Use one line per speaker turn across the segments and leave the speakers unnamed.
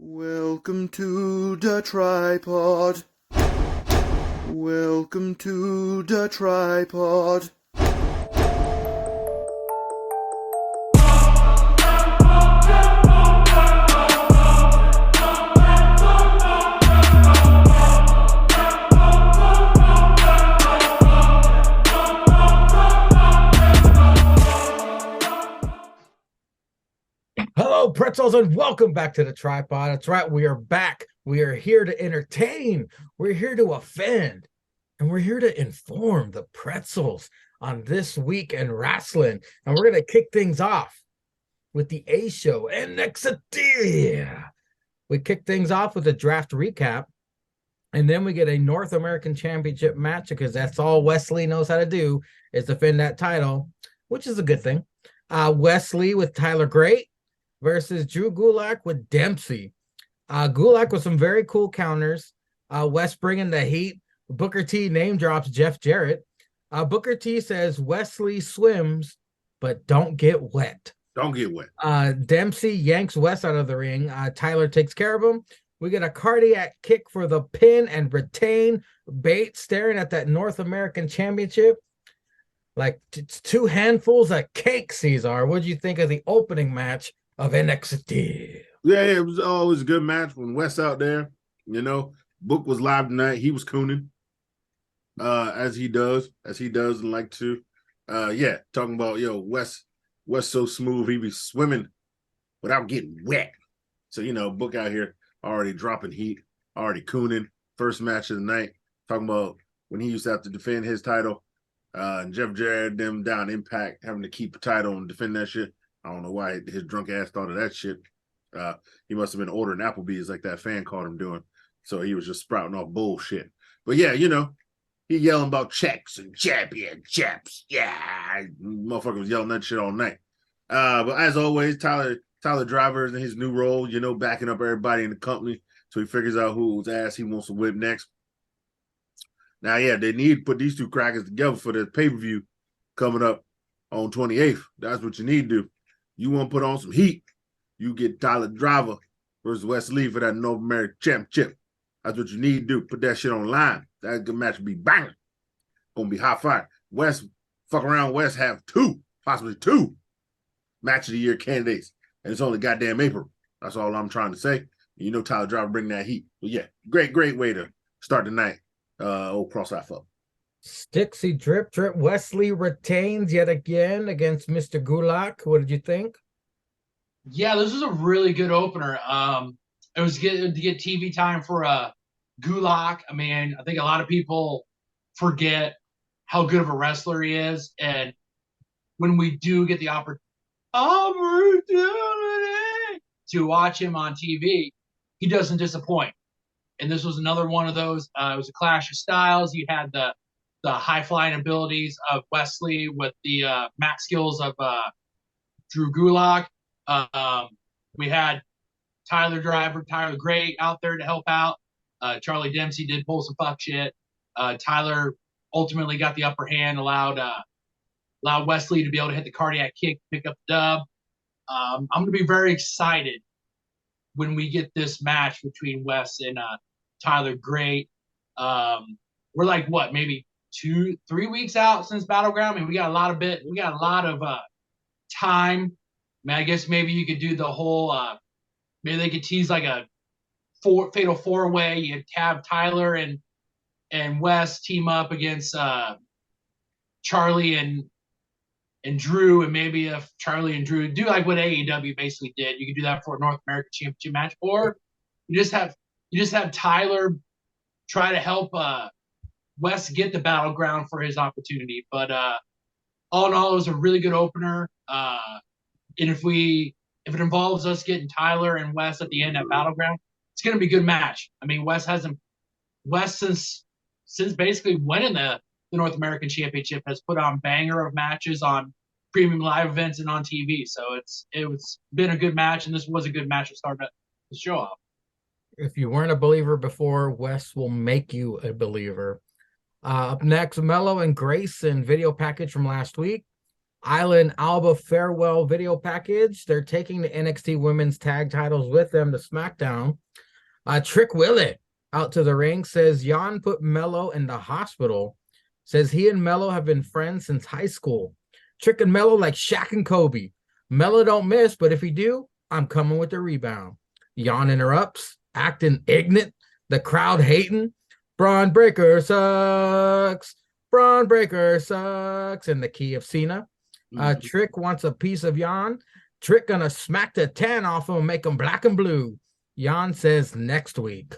Welcome to the tripod. Welcome to the tripod.
Hello, pretzels, and welcome back to the tripod. That's right, we are back. We are here to entertain, we're here to offend, and we're here to inform the pretzels on this week in wrestling. And we're going to kick things off with the A show NXT. We kick things off with a draft recap, and then we get a North American Championship match because that's all Wesley knows how to do is defend that title, which is a good thing. Wesley with Tyler Great versus Drew Gulak with Dempsey. Gulak with some very cool counters. West bringing the heat. Booker T name drops Jeff Jarrett. Booker T says Wesley swims, but don't get wet.
Don't get wet.
Dempsey yanks West out of the ring. Tyler takes care of him. We get a cardiac kick for the pin and retain. Bates staring at that North American Championship like it's two handfuls of cake, Cesar. What did you think of the opening match of NXT?
Yeah, it was always a good match when Wes out there. You know, Book was live tonight. He was cooning, as he does and like to. Yeah, talking about Wes so smooth he be swimming without getting wet. So Book out here already dropping heat, already cooning. First match of the night. Talking about when he used to have to defend his title, and Jeff Jarrett them down Impact having to keep the title and defend that shit. I don't know why his drunk ass thought of that shit. He must have been ordering Applebee's like that fan caught him doing. So he was just sprouting off bullshit. But yeah, he yelling about checks and championships. Yeah, motherfucker was yelling that shit all night. But as always, Tyler Driver is in his new role, backing up everybody in the company. So he figures out whose ass he wants to whip next. Now, yeah, they need to put these two crackers together for the pay-per-view coming up on 28th. That's what you need to do. You want to put on some heat, you get Tyler Driver versus Wesley for that North American Championship. That's what you need to do. Put that shit on the line. That good match will be banging. Gonna be hot fire. West, fuck around, West have possibly two match of the year candidates. And it's only goddamn April. That's all I'm trying to say. Tyler Driver bring that heat. But yeah, great way to start the night. Old cross-eye fuck.
Stixie drip. Wesley retains yet again against Mr. Gulak. What did you think?
Yeah, this was a really good opener. It was good to get TV time for Gulak. I mean, I think a lot of people forget how good of a wrestler he is, and when we do get the opportunity to watch him on TV, he doesn't disappoint. And this was another one of those. It was a clash of styles. You had the high-flying abilities of Wesley with the max skills of Drew Gulak. We had Tyler Great out there to help out. Charlie Dempsey did pull some fuck shit. Tyler ultimately got the upper hand, allowed Wesley to be able to hit the cardiac kick, pick up the dub. I'm going to be very excited when we get this match between Wes and Tyler Great. We're like maybe 2-3 weeks out since Battleground. I mean, we got a lot of time. I mean, I guess maybe you could do the whole maybe they could tease like a fatal four-way. You'd have Tyler and Wes team up against Charlie and Drew, and maybe if Charlie and Drew do like what AEW basically did, you could do that for a North American Championship match, or you just have Tyler try to help Wes get the Battleground for his opportunity. But all in all, it was a really good opener. And if it involves us getting Tyler and Wes at the end at Battleground, it's going to be a good match. I mean, Wes since basically winning the North American Championship has put on banger of matches on premium live events and on TV. So it's been a good match, and this was a good match to start the show off.
If you weren't a believer before, Wes will make you a believer. Up next, Mello and Grayson video package from last week. Island Alba farewell video package. They're taking the NXT women's tag titles with them to SmackDown. Trick Willie out to the ring, says Jan put Mello in the hospital. Says he and Mello have been friends since high school. Trick and Mello like Shaq and Kobe. Mello don't miss, but if he do, I'm coming with the rebound. Jan interrupts, acting ignorant. The crowd hating. Braun Breaker sucks. Braun Breaker sucks. In the key of Cena. Trick wants a piece of Jan. Trick gonna smack the 10 off him and make him black and blue. Jan says next week.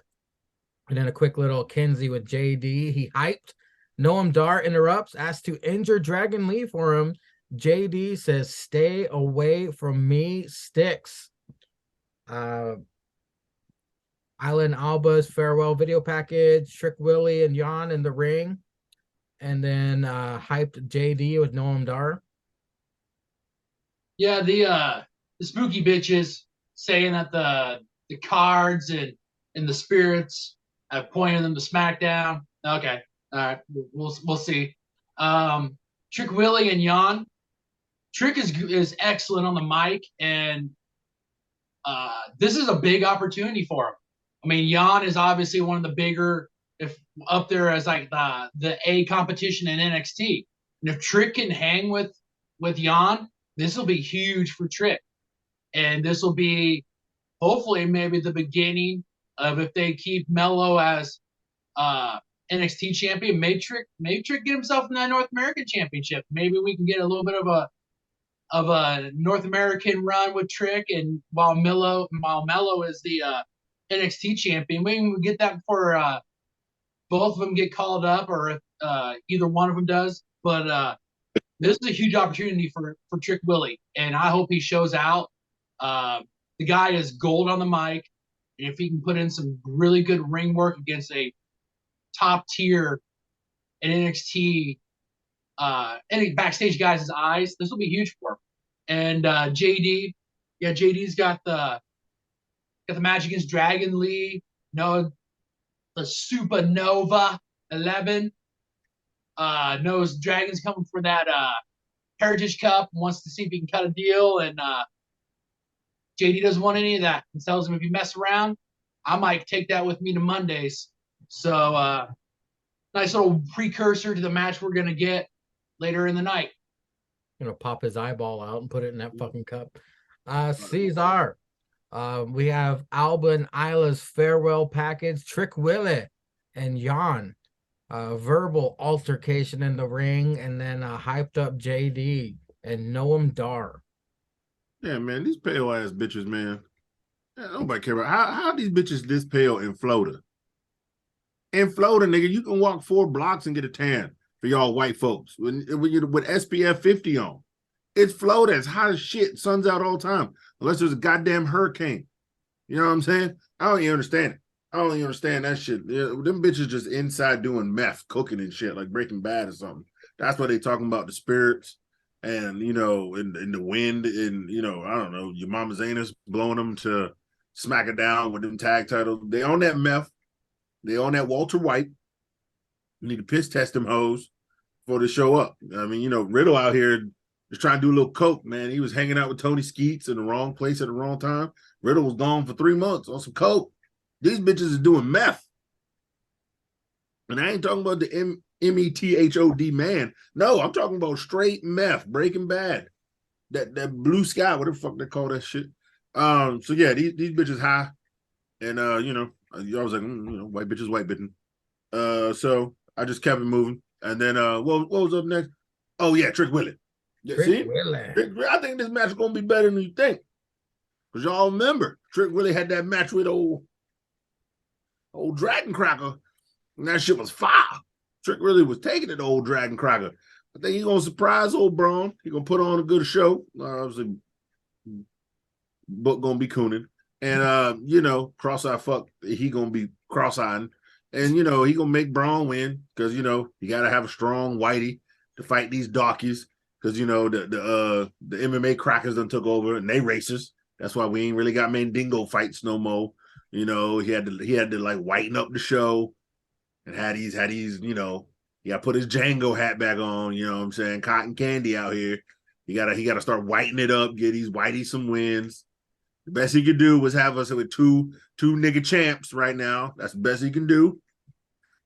And then a quick little Kenzie with JD. He hyped. Noam Dar interrupts, asks to injure Dragon Lee for him. JD says, stay away from me, Sticks. Island Alba's farewell video package. Trick Willie and Jan in the ring. And then hyped JD with Noam Dar.
Yeah, the spooky bitches saying that the cards and the spirits have pointed them to SmackDown. Okay, all right, we'll see. Trick Willie and Jan. Trick is excellent on the mic, and this is a big opportunity for him. I mean, Jan is obviously one of the bigger, if up there as like the A competition in NXT. And if Trick can hang with Jan, this will be huge for Trick. And this will be hopefully maybe the beginning of, if they keep Mello as NXT champion, maybe Trick get himself in that North American championship. Maybe we can get a little bit of a North American run with Trick, and while Mello is the NXT champion, maybe we can get that before both of them get called up, or if either one of them does. But this is a huge opportunity for Trick Willie, and I hope he shows out. The guy is gold on the mic, and if he can put in some really good ring work against a top tier in NXT, any backstage guys' eyes, this will be huge for him. And JD, yeah, JD's got the match against Dragon Lee, the Supernova 11. Knows Dragon's coming for that Heritage Cup, wants to see if he can cut a deal, and JD doesn't want any of that and tells him, if you mess around, I might take that with me to Mondays. So nice little precursor to the match we're going to get later in the night.
Pop his eyeball out and put it in that fucking cup. Cesar. We have Alba and Isla's farewell package. Trick Willie and Jan. Verbal altercation in the ring, and then hyped up JD and Noam Dar.
Yeah, man, these pale ass bitches, man. Nobody care about how these bitches this pale in Florida. In Florida, nigga, you can walk 4 blocks and get a tan for y'all white folks when you're with SPF 50 on. It's Florida. It's hot as shit. Sun's out all the time. Unless there's a goddamn hurricane. You know what I'm saying? I don't even understand it. I don't even understand that shit. Them bitches just inside doing meth, cooking and shit, like Breaking Bad or something. That's what they talking about, the spirits and, in the wind, and, I don't know, your mama's anus blowing them to smack it down with them tag titles. They on that meth. They on that Walter White. You need to piss test them hoes before they show up. I mean, Riddle out here just trying to do a little coke, man. He was hanging out with Tony Skeets in the wrong place at the wrong time. Riddle was gone for 3 months on some coke. These bitches is doing meth. And I ain't talking about the METHOD man. No, I'm talking about straight meth, Breaking Bad. That blue sky, whatever the fuck they call that shit. So yeah, these bitches high. And I was like, white bitches, white bitching. So I just kept it moving. And then what was up next? Oh yeah, Trick Willie. Yeah,
Trick Willie.
I think this match is gonna be better than you think. Because y'all remember, Trick Willie had that match with old Dragon Cracker, and that shit was fire. Trick Willie was taking it to old Dragon Cracker. I think he's gonna surprise old Braun. He's gonna put on a good show. Obviously, Book gonna be cooning. And cross-eye fuck, he gonna be cross-eyeing. And he gonna make Braun win, because you gotta have a strong whitey to fight these darkies. Because the MMA crackers done took over, and they racist. That's why we ain't really got Mandingo fights no more. He had to like whiten up the show, and had these, he got to put his Django hat back on, you know what I'm saying? Cotton candy out here. He gotta start whitening it up, get these whitey some wins. The best he could do was have us with two nigga champs right now. That's the best he can do.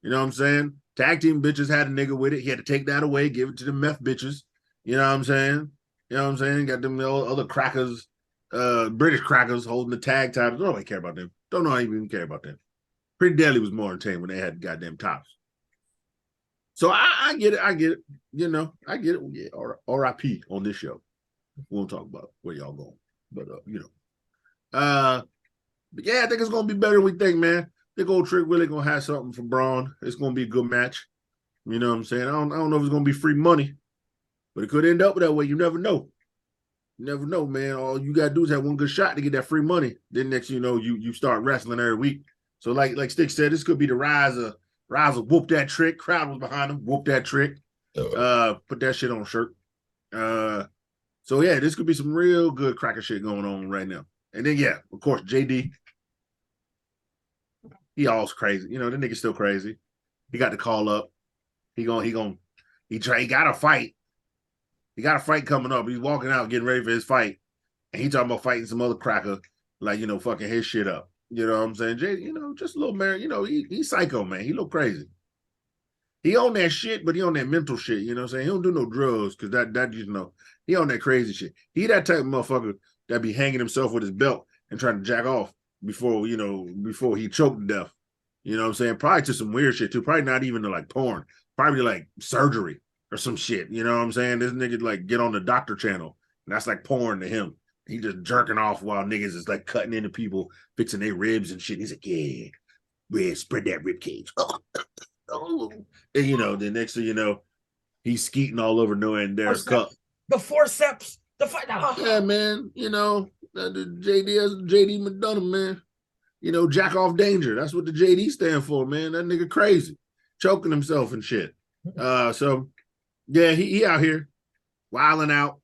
You know what I'm saying? Tag team bitches had a nigga with it. He had to take that away, give it to the meth bitches. You know what I'm saying? You know what I'm saying? Got them other crackers, British crackers holding the tag titles. Don't nobody care about them. Don't know how you even care about them. Pretty Deadly was more entertaining when they had goddamn tops. So I get it. I get it. You know, I get it. Yeah, R.I.P. on this show. We won't talk about where y'all going. But, you know. But yeah, I think it's going to be better than we think, man. I think old Trick Willie going to have something for Braun. It's going to be a good match. You know what I'm saying? I don't know if it's going to be free money, but it could end up that way. You never know. You never know, man. All you got to do is have one good shot to get that free money. Then next you know, you start wrestling every week. So like Stick said, this could be the rise of Whoop That Trick. Crowd was behind him. Whoop That Trick. Put that shit on a shirt. So yeah, this could be some real good cracker shit going on right now. And then yeah, of course, JD. He all's crazy. You know, the nigga's still crazy. He got the call up. He got a fight. He got a fight coming up. He's walking out getting ready for his fight. And he talking about fighting some other cracker, like, you know, fucking his shit up. You know what I'm saying? Jay, you know, just a little man, you know, he's psycho, man. He look crazy. He on that shit, but he on that mental shit, you know what I'm saying? He don't do no drugs, because that you know, he on that crazy shit. He that type of motherfucker that be hanging himself with his belt and trying to jack off before he choked to death. You know what I'm saying? Probably to some weird shit too. Probably not even to like porn. Probably like surgery or some shit. You know what I'm saying? This nigga like get on the doctor channel. And that's like porn to him. He just jerking off while niggas is like cutting into people, fixing their ribs and shit. He's like, yeah, spread that rib cage. Oh. And you know, the next thing you know, he's skeeting all over Noah and Derek's cup.
The forceps. The fight.
Yeah, man. You know, the JD McDonough, man. You know, jack off danger. That's what the JD stand for, man. That nigga crazy. Choking himself and shit. So yeah, he out here wilding out,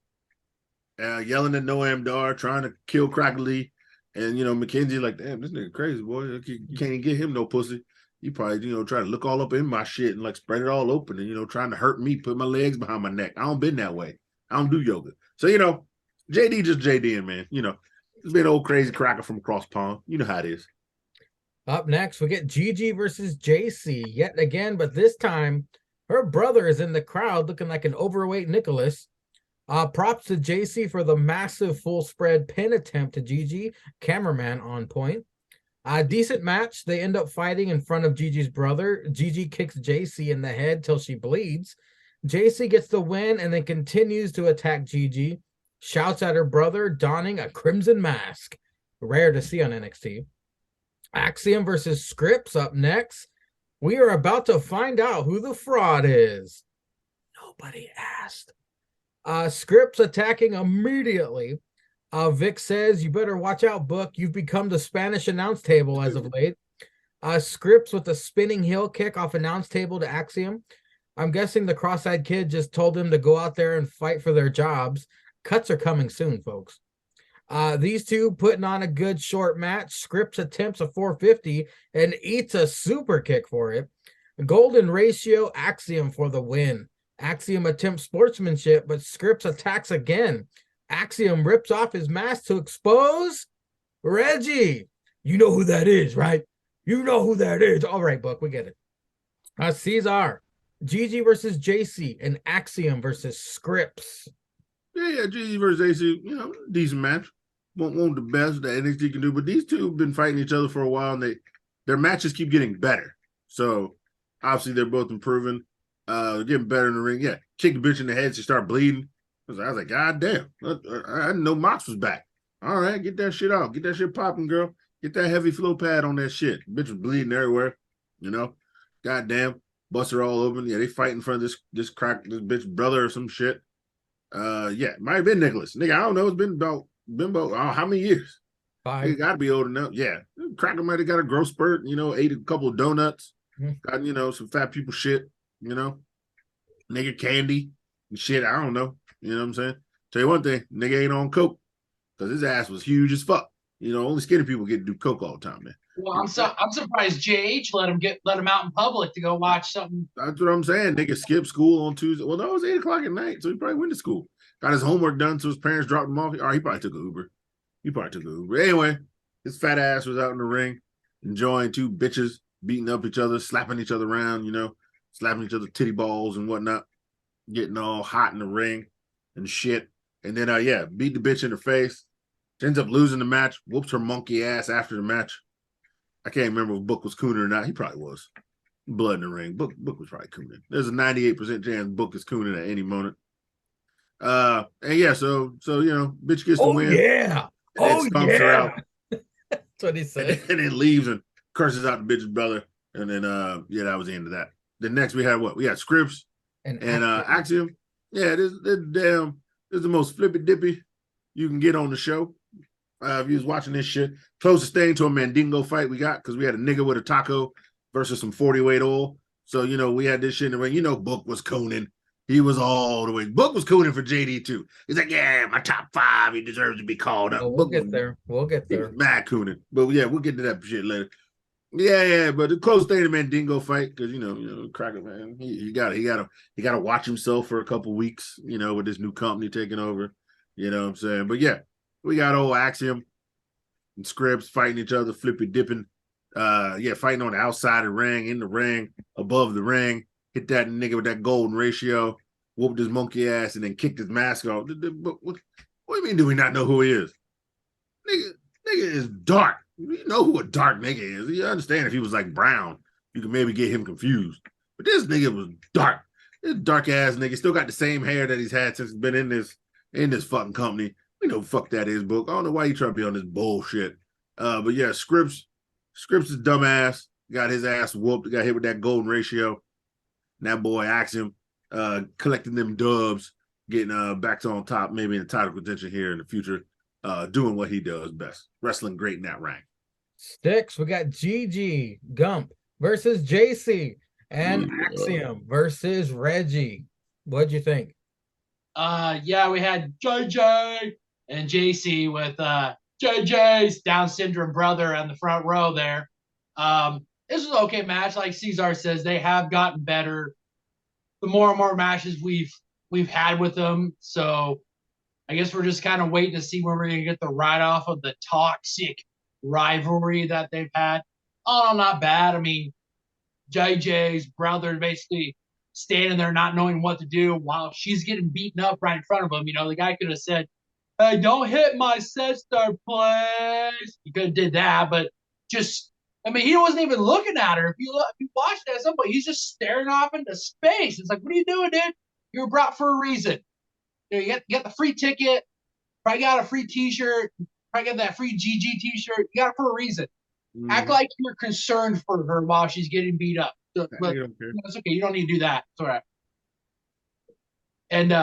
yelling at Noam Dar, trying to kill Cracker Lee. And, you know, Mackenzie like, damn, this nigga crazy, boy. You can't get him no pussy. He probably, you know, try to look all up in my shit and like spread it all open and, you know, trying to hurt me, put my legs behind my neck. I don't been that way. I don't do yoga. So, you know, JD just JDing, man. You know, it's been an old crazy cracker from across pond. You know how it is.
Up next, we get Gigi versus JC yet again, but this time her brother is in the crowd looking like an overweight Nicholas. Props to JC for the massive full spread pin attempt to Gigi. Cameraman on point. Decent match. They end up fighting in front of Gigi's brother. Gigi kicks JC in the head till she bleeds. JC gets the win and then continues to attack Gigi. Shouts at her brother, donning a crimson mask. Rare to see on NXT. Axiom versus Scripps up next. We are about to find out who the fraud is. Nobody asked. Scripps attacking immediately. Vic says, you better watch out, Book. You've become the Spanish announce table as of late. Scripps with a spinning heel kick off announce table to Axiom. I'm guessing the cross-eyed kid just told them to go out there and fight for their jobs. Cuts are coming soon, folks. These two putting on a good short match. Scripps attempts a 450 and eats a super kick for it. Golden ratio, Axiom for the win. Axiom attempts sportsmanship, but Scripps attacks again. Axiom rips off his mask to expose Reggie. You know who that is, right? You know who that is. All right, Buck, we get it. Cesar, Gigi versus JC, and Axiom versus Scripps.
Yeah, Gigi versus AC, you know, decent match. Won't the best that NXT can do, but these two have been fighting each other for a while, and their matches keep getting better. So obviously they're both improving, getting better in the ring. Yeah, kick a bitch in the head, she start bleeding. I was like, God damn, I didn't know Mox was back. All right, get that shit out, get that shit popping, girl. Get that heavy flow pad on that shit. Bitch was bleeding everywhere, you know. God damn, bust her all open. Yeah, they fight in front of this bitch brother or some shit. Yeah, might have been Nicholas. Nigga, I don't know. It's been about how many years?
5.
He got to be old enough. Yeah, Cracker might have got a growth spurt. You know, ate a couple of donuts. Got, you know, some fat people shit. You know, nigga candy and shit. I don't know. You know what I'm saying? Tell you one thing, nigga ain't on coke because his ass was huge as fuck. You know, only skinny people get to do coke all the time, man.
Well, I'm surprised JH let him out in public to go watch something.
That's what I'm saying. Nigga skipped school on Tuesday. Well, no, it was 8:00 at night, so he probably went to school. got his homework done, so his parents dropped him off. Or he probably took an Uber. Anyway, his fat ass was out in the ring, enjoying two bitches beating up each other, slapping each other around, slapping each other titty balls and whatnot, getting all hot in the ring and shit. And then, beat the bitch in the face. She ends up losing the match, whoops her monkey ass after the match. I can't remember if Book was cooning or not. He probably was. Blood in the ring. Book was probably cooning. There's a 98% chance Book is cooning at any moment. So bitch gets the win.
Yeah.
And stomps her out.
That's what he said.
And then leaves and curses out the bitch's brother. And then that was the end of that. Then next we had what? We had Scripps and Axiom. Yeah, this is the most flippy dippy you can get on the show. If you was watching this shit, closest thing to a Mandingo fight we got, because we had a nigga with a taco versus some 40-weight oil. So, we had this shit in the ring. Book was cooning. He was all the way. Book was cooning for JD too. He's like, yeah, my top 5. He deserves to be called up.
We'll get there.
Mad cooning. But yeah, we'll get to that shit later. Yeah, but the close thing to Mandingo fight, because Cracker, man, he gotta watch himself for a couple weeks, with this new company taking over. You know what I'm saying? But yeah, we got old Axiom and Scripps fighting each other, flipping, dipping. Fighting on the outside of the ring, in the ring, above the ring. Hit that nigga with that golden ratio, whooped his monkey ass, and then kicked his mask off. What do you mean, do we not know who he is? Nigga is dark. You know who a dark nigga is. You understand if he was like brown, you can maybe get him confused. But this nigga was dark. This dark ass nigga still got the same hair that he's had since he's been in this fucking company. We know fuck that is, Book. I don't know why you trying to be on this bullshit. But yeah, Scripps is dumbass. Got his ass whooped. Got hit with that golden ratio. And that boy Axiom collecting them dubs, getting back on top, maybe in the title contention here in the future, doing what he does best. Wrestling great in that rank.
Sticks, we got Gigi Gump versus JC and Axiom versus Reggie. What'd you think?
We had JJ and JC with JJ's Down syndrome brother on the front row there. This was an okay match. Like Cesar says, they have gotten better the more and more matches we've had with them. So I guess we're just kind of waiting to see when we're going to get the ride off of the toxic rivalry that they've had. Oh, not bad. I mean, JJ's brother basically standing there not knowing what to do while she's getting beaten up right in front of him. The guy could have said, hey, don't hit my sister, please. He could have did that, but he wasn't even looking at her. If you watch that at some point, he's just staring off into space. It's like, what are you doing, dude? You were brought for a reason. You get the free ticket, probably got a free T-shirt, probably got that free GG T-shirt. You got it for a reason. Act like you're concerned for her while she's getting beat up. But it's okay. You don't need to do that. It's all right. And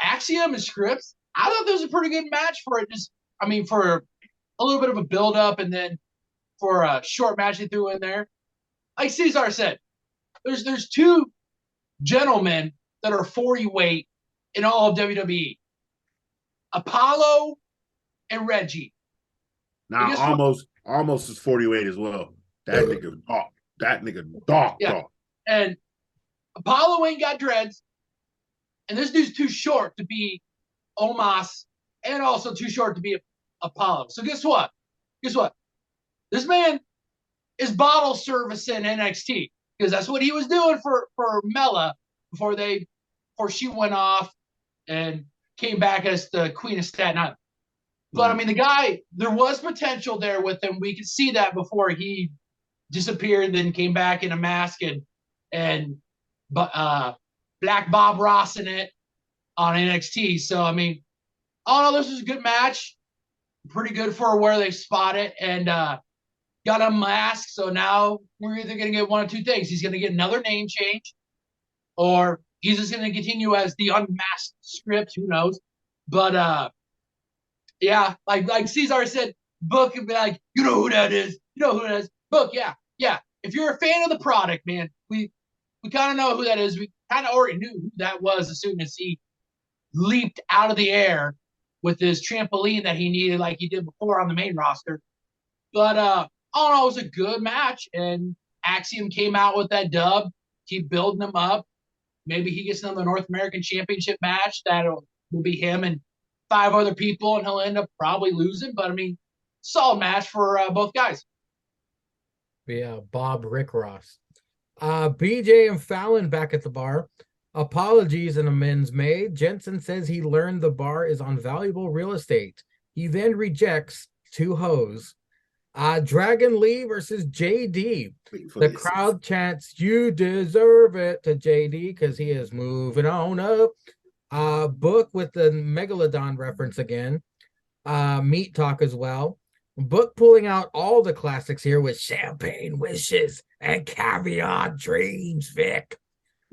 Axiom and Scripps, I thought this was a pretty good match for it. For a little bit of a build-up and then for a short match they threw in there. Like Cesar said, there's two gentlemen that are 40 weight in all of WWE. Apollo and Reggie.
Now almost is 40 weight as well. That nigga dog.
Yeah. And Apollo ain't got dreads. And this dude's too short to be Omos and also too short to be Apollo. So guess what? This man is bottle servicing NXT because that's what he was doing for Mella before she went off and came back as the Queen of Staten Island. But the guy, there was potential there with him. We could see that before he disappeared, then came back in a mask and Black Bob Ross in it on NXT. So this was a good match, pretty good for where they spot it, and got a mask. So now we're either going to get one of two things: he's going to get another name change, or he's just going to continue as the unmasked Script. Who knows? But like Cesar said, Book would be like, you know who that is. Book, yeah. If you're a fan of the product, man, we kind of know who that is. We kind of already knew who that was as soon as he leaped out of the air with his trampoline that he needed, like he did before on the main roster. But all in all, it was a good match, and Axiom came out with that dub. Keep building him up. Maybe he gets another North American Championship match that will be him and 5 other people, and he'll end up probably losing. But I mean, solid match for both guys.
Yeah, Bob Rick Ross. BJ and Fallon back at the bar. Apologies and amends made. Jensen says he learned the bar is on valuable real estate. He then rejects 2 hoes. Dragon Lee versus JD. The crowd chants, "You deserve it" to JD because he is moving on up. Book with the Megalodon reference again. Meat talk as well. Book pulling out all the classics here with champagne wishes and caviar dreams, Vic.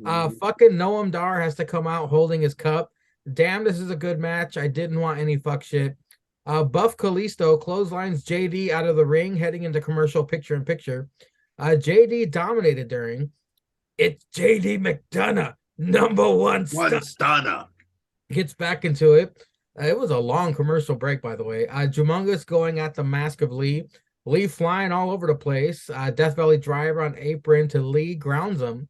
Fucking Noam Dar has to come out holding his cup. Damn, this is a good match. I didn't want any fuck shit. Buff Kalisto clotheslines JD out of the ring, heading into commercial picture-in-picture. JD dominated during. It's JD McDonough, #1
stunner.
Gets back into it. It was a long commercial break, by the way. Jumungus going at the mask of Lee. Lee flying all over the place. Death Valley driver on apron to Lee, grounds him.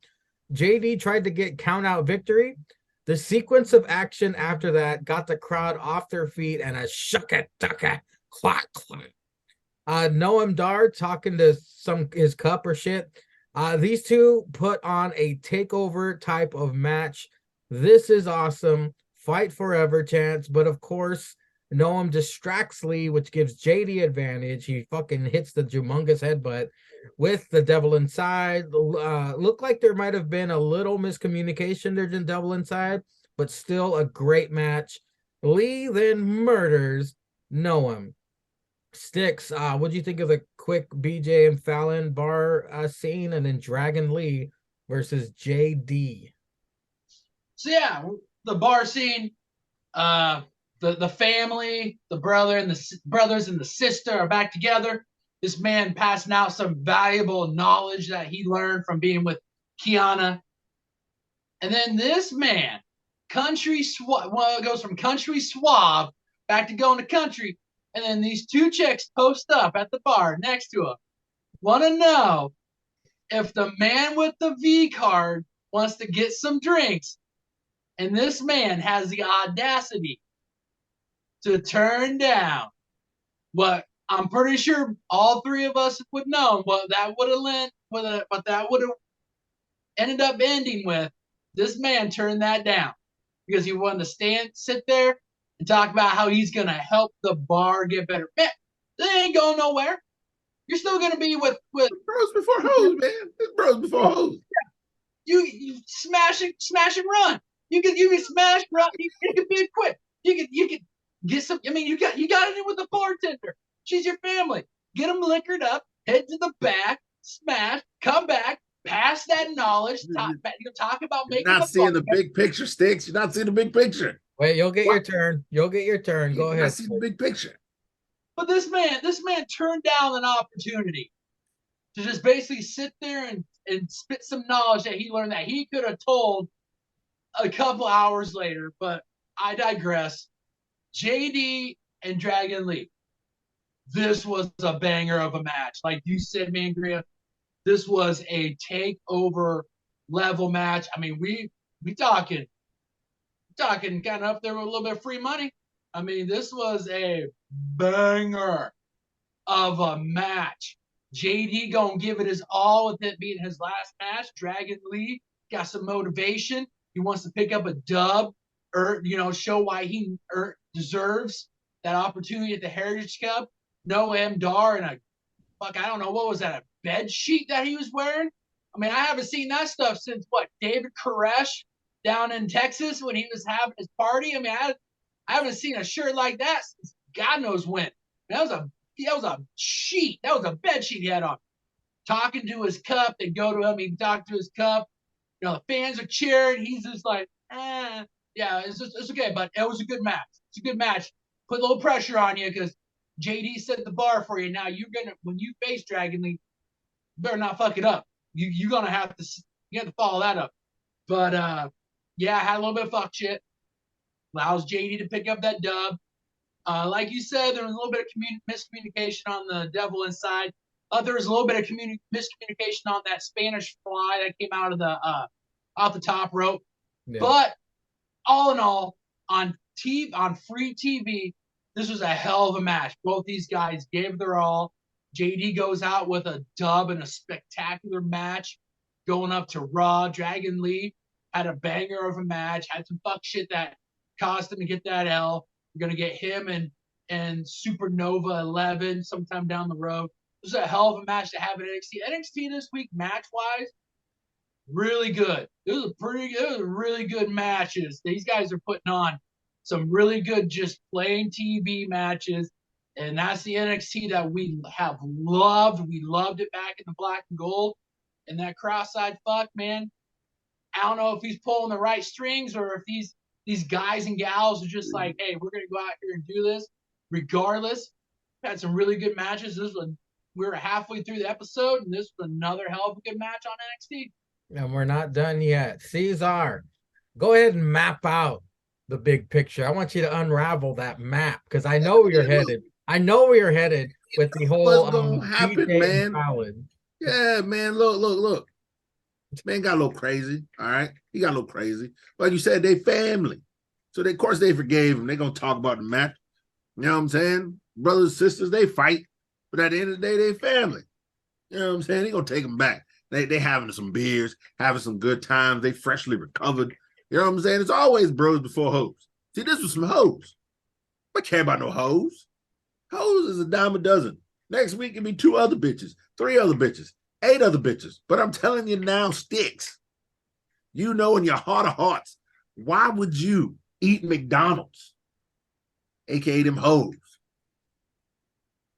JD tried to get count out victory. The sequence of action after that got the crowd off their feet and a shucka ducka quack quack. Noam Dar talking to his cup or shit. These two put on a takeover type of match. This is awesome. Fight forever chance, but of course, Noam distracts Lee, which gives JD advantage. He fucking hits the humongous headbutt with the devil inside. Looked like there might have been a little miscommunication there in Devil Inside, but still a great match. Lee then murders Noam. Sticks, what do you think of the quick BJ and Fallon bar scene, and then Dragon Lee versus JD?
So yeah, the bar scene, the family, the brothers and the sister are back together. This man passing out some valuable knowledge that he learned from being with Kiana. And then this man, goes from country suave back to going to country. And then these 2 chicks post up at the bar next to him. Want to know if the man with the V card wants to get some drinks. And this man has the audacity to turn down what I'm pretty sure all 3 of us would know what that would have ended up ending with. This man turned that down because he wanted to sit there and talk about how he's going to help the bar get better. Man, they ain't going nowhere. You're still going to be with
bros before hoes, man. It's bros before hoes.
You smash and run. You can smash, run. You can be quick. You can get some. I mean, you got it in with the bartender. She's your family. Get them liquored up. Head to the back. Smash. Come back. Pass that knowledge. Talk about making.
You're not seeing the big picture, Sticks. You're not seeing the big picture.
Wait, you'll get your turn. You'll get your turn. Go ahead.
I see the big picture.
But this man turned down an opportunity to just basically sit there and spit some knowledge that he learned that he could have told a couple hours later. But I digress. JD and Dragon Lee. This was a banger of a match. Like you said, Mangria, this was a takeover level match. I mean, we talking kind of up there with a little bit of free money. I mean, this was a banger of a match. JD gonna give it his all with it being his last match. Dragon Lee got some motivation. He wants to pick up a dub, or show why he deserves that opportunity at the Heritage Cup. Noam Dar and I don't know, what was that, a bed sheet that he was wearing? I mean, I haven't seen that stuff since David Koresh down in Texas when he was having his party. I mean, I haven't seen a shirt like that since God knows when. That was a sheet. That was a bed sheet he had on. Talking to his cup, they go to him. He talked to his cup. The fans are cheering. He's just like, yeah, it's okay. But it was a good match. It's a good match. Put a little pressure on you because JD set the bar for you. Now when you face Dragon Lee, you better not fuck it up. You're gonna have to follow that up. But yeah, I had a little bit of fuck shit. Allows JD to pick up that dub. Like you said, there was a little bit of miscommunication on the Devil Inside. There was a little bit of miscommunication on that Spanish fly that came out of off the top rope.
Yeah.
But all in all, on free TV, this was a hell of a match. Both these guys gave their all. JD goes out with a dub and a spectacular match, going up to Raw. Dragon Lee had a banger of a match, had some fuck shit that caused him to get that L. We're gonna get him and Supernova 11 sometime down the road. This was a hell of a match to have at NXT. NXT this week, match wise, really good. It was really good matches. These guys are putting on some really good, just plain TV matches. And that's the NXT that we have loved. We loved it back in the black and gold. And that cross-eyed fuck, man, I don't know if he's pulling the right strings or if these guys and gals are just like, hey, we're going to go out here and do this. Regardless, we had some really good matches. We were halfway through the episode, and this was another hell of a good match on NXT.
And we're not done yet. Caesar, go ahead and map out the big picture. I want you to unravel that map because I know where you're headed. I know where you're headed with the whole
What's gonna happen,
DJ
man?
Khaled.
Yeah, man. Look. Man got a little crazy. All right, he got a little crazy. Like you said, they family, so of course they forgave him. They're gonna talk about the match. You know what I'm saying? Brothers, sisters, they fight, but at the end of the day, they family. You know what I'm saying? They gonna take them back. They having some beers, having some good times. They freshly recovered. You know what I'm saying? It's always bros before hoes. See, this was some hoes. I care about no hoes. Hoes is a dime a dozen. Next week it'll be 2 other bitches, 3 other bitches, 8 other bitches. But I'm telling you now, Sticks, you know in your heart of hearts, why would you eat McDonald's, aka them hoes,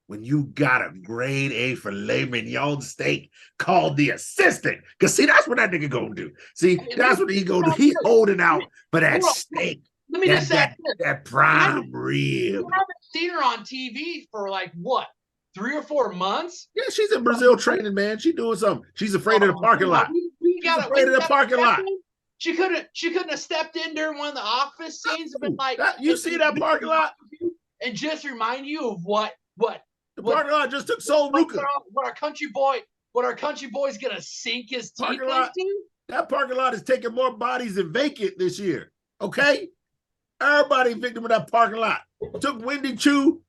when you got a grade A filet mignon steak called the assistant? Because see, that's what that nigga gonna do. See, that's what he gonna do. He holding out for that steak.
Let me just say
that prime rib.
You haven't seen her on TV for like what, 3 or 4 months?
Yeah, she's in Brazil training, man. She doing something. She's afraid of the parking lot. She's afraid of the parking lot.
She couldn't have stepped in during one of the office scenes and been like,
you see that parking lot?
And just remind you of what
the parking lot just took Sol Ruka.
What our country boy's gonna sink his teeth into?
That parking lot is taking more bodies than vacant this year. Okay? Everybody victim of that parking lot. Took Wendy Chu,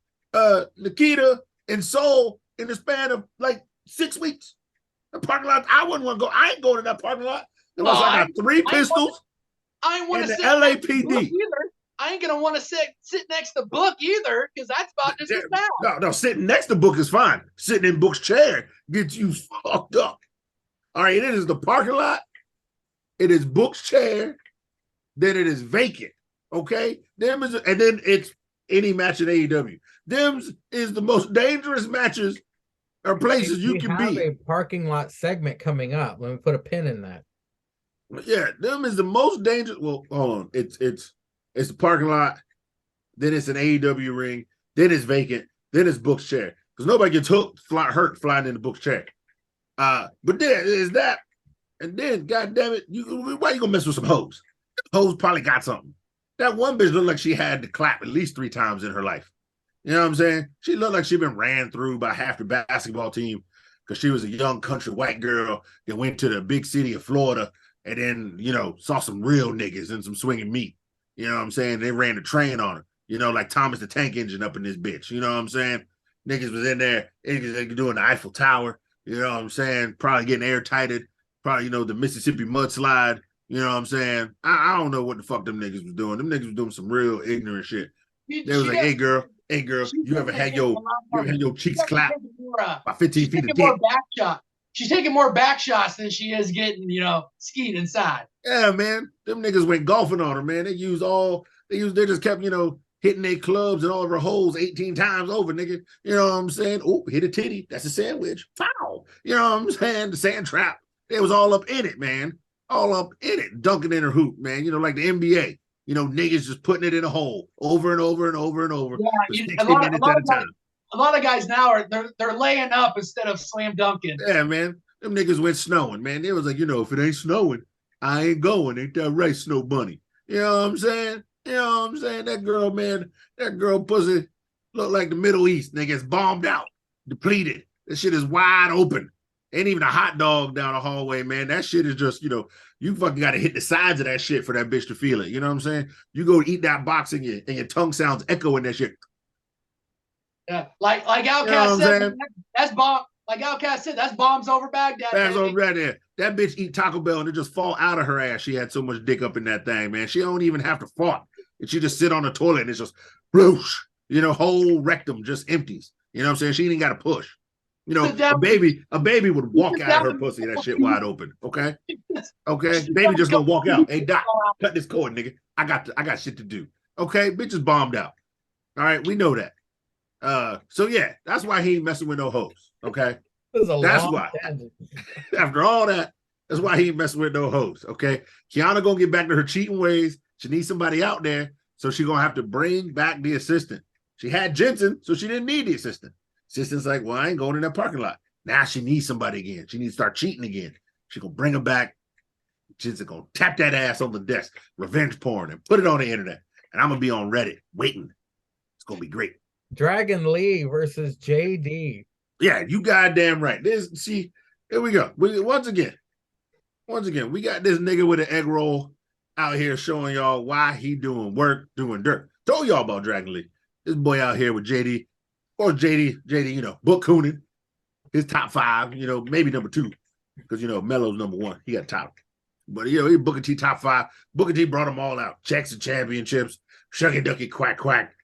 Nikita, and Soul in the span of like 6 weeks. The parking lot, I wouldn't want to go. I ain't going to that parking lot unless I got 3 pistols.
I ain't want to
and the
sit
LAPD.
I ain't gonna want to sit next to Book either, because that's about just as bad.
No, sitting next to Book is fine. Sitting in Book's chair gets you fucked up. All right, it is the parking lot. It is Book's chair. Then it is vacant. Okay, and then it's any match in AEW. Them's is the most dangerous matches or places you can be.
We have a parking lot segment coming up. Let me put a pin in that.
Yeah, them is the most dangerous. Well, hold on. It's the parking lot. Then it's an AEW ring. Then it's vacant. Then it's Book's chair because nobody gets hurt flying in the Book's chair. But there is that, and then God damn it, why you gonna mess with some hoes? Hoes probably got something. That one bitch looked like she had to clap at least 3 times in her life. You know what I'm saying? She looked like she'd been ran through by half the basketball team because she was a young country white girl that went to the big city of Florida and then, saw some real niggas and some swinging meat. You know what I'm saying? They ran the train on her, like Thomas the Tank Engine up in this bitch. You know what I'm saying? Niggas was in there, niggas doing the Eiffel Tower. You know what I'm saying? Probably getting airtighted. Probably, the Mississippi mudslide. You know what I'm saying? I don't know what the fuck them niggas was doing. Them niggas was doing some real ignorant shit. They was like, hey girl, you ever had your cheeks clapped by 15 feet of dick?
She's taking more back shots than she is getting, skied inside.
Yeah, man. Them niggas went golfing on her, man. They just kept, hitting their clubs and all of her holes 18 times over, nigga. You know what I'm saying? Oh, hit a titty. That's a sandwich. Foul. You know what I'm saying? The sand trap. They was all up in it, man. All up in it, dunking in her hoop, man. Like the NBA. Niggas just putting it in a hole over and over and over and over.
Yeah, a lot of guys now are they're laying up instead of slam dunking.
Yeah, man. Them niggas went snowing, man. They was like, if it ain't snowing, I ain't going. Ain't that right, Snow Bunny? You know what I'm saying? That girl, man, that girl pussy look like the Middle East, nigga. It's bombed out, depleted. This shit is wide open. Ain't even a hot dog down the hallway, man. That shit is just, you fucking got to hit the sides of that shit for that bitch to feel it. You know what I'm saying? You go eat that box and your tongue sounds echoing that shit.
Yeah, like
You know
Outcast
what I'm
said,
saying?
that's bomb. Like Outcast said, that's bombs over Baghdad.
That's
baby.
over right there. That bitch eat Taco Bell and it just fall out of her ass. She had so much dick up in that thing, man. She don't even have to fart. And she just sit on the toilet and it's just whoosh. Whole rectum just empties. You know what I'm saying? She ain't got to push.
Sit down.
A baby would walk
Sit
out of her
down.
pussy, that shit wide open. Okay? Okay? Baby just gonna walk out. Hey, Doc, cut this cord, nigga. I got shit to do. Okay? Bitch is bombed out. All right, we know that. So yeah, that's why he ain't messing with no hoes. Okay? That's why. After all that, that's why he ain't messing with no hoes. Okay? Kiana gonna get back to her cheating ways. She needs somebody out there, so she gonna have to bring back the assistant. She had Jensen, so she didn't need the assistant. Assistant's like, well, I ain't going in that parking lot. Now she needs somebody again. She needs to start cheating again. She gonna bring her back. Jensen gonna tap that ass on the desk, revenge porn, and put it on the internet. And I'm gonna be on Reddit waiting. It's gonna be great.
Dragon Lee versus JD.
Yeah, you goddamn right. Here we go. Once again, we got this nigga with an egg roll out here showing y'all why he doing work, doing dirt. Told y'all about Dragon Lee. This boy out here with JD, or JD, Book Coonan, his top 5, maybe number 2, because Melo's number 1. He got top. But he Booker T top 5. Booker T brought them all out. Checks and championships, shucky ducky quack quack.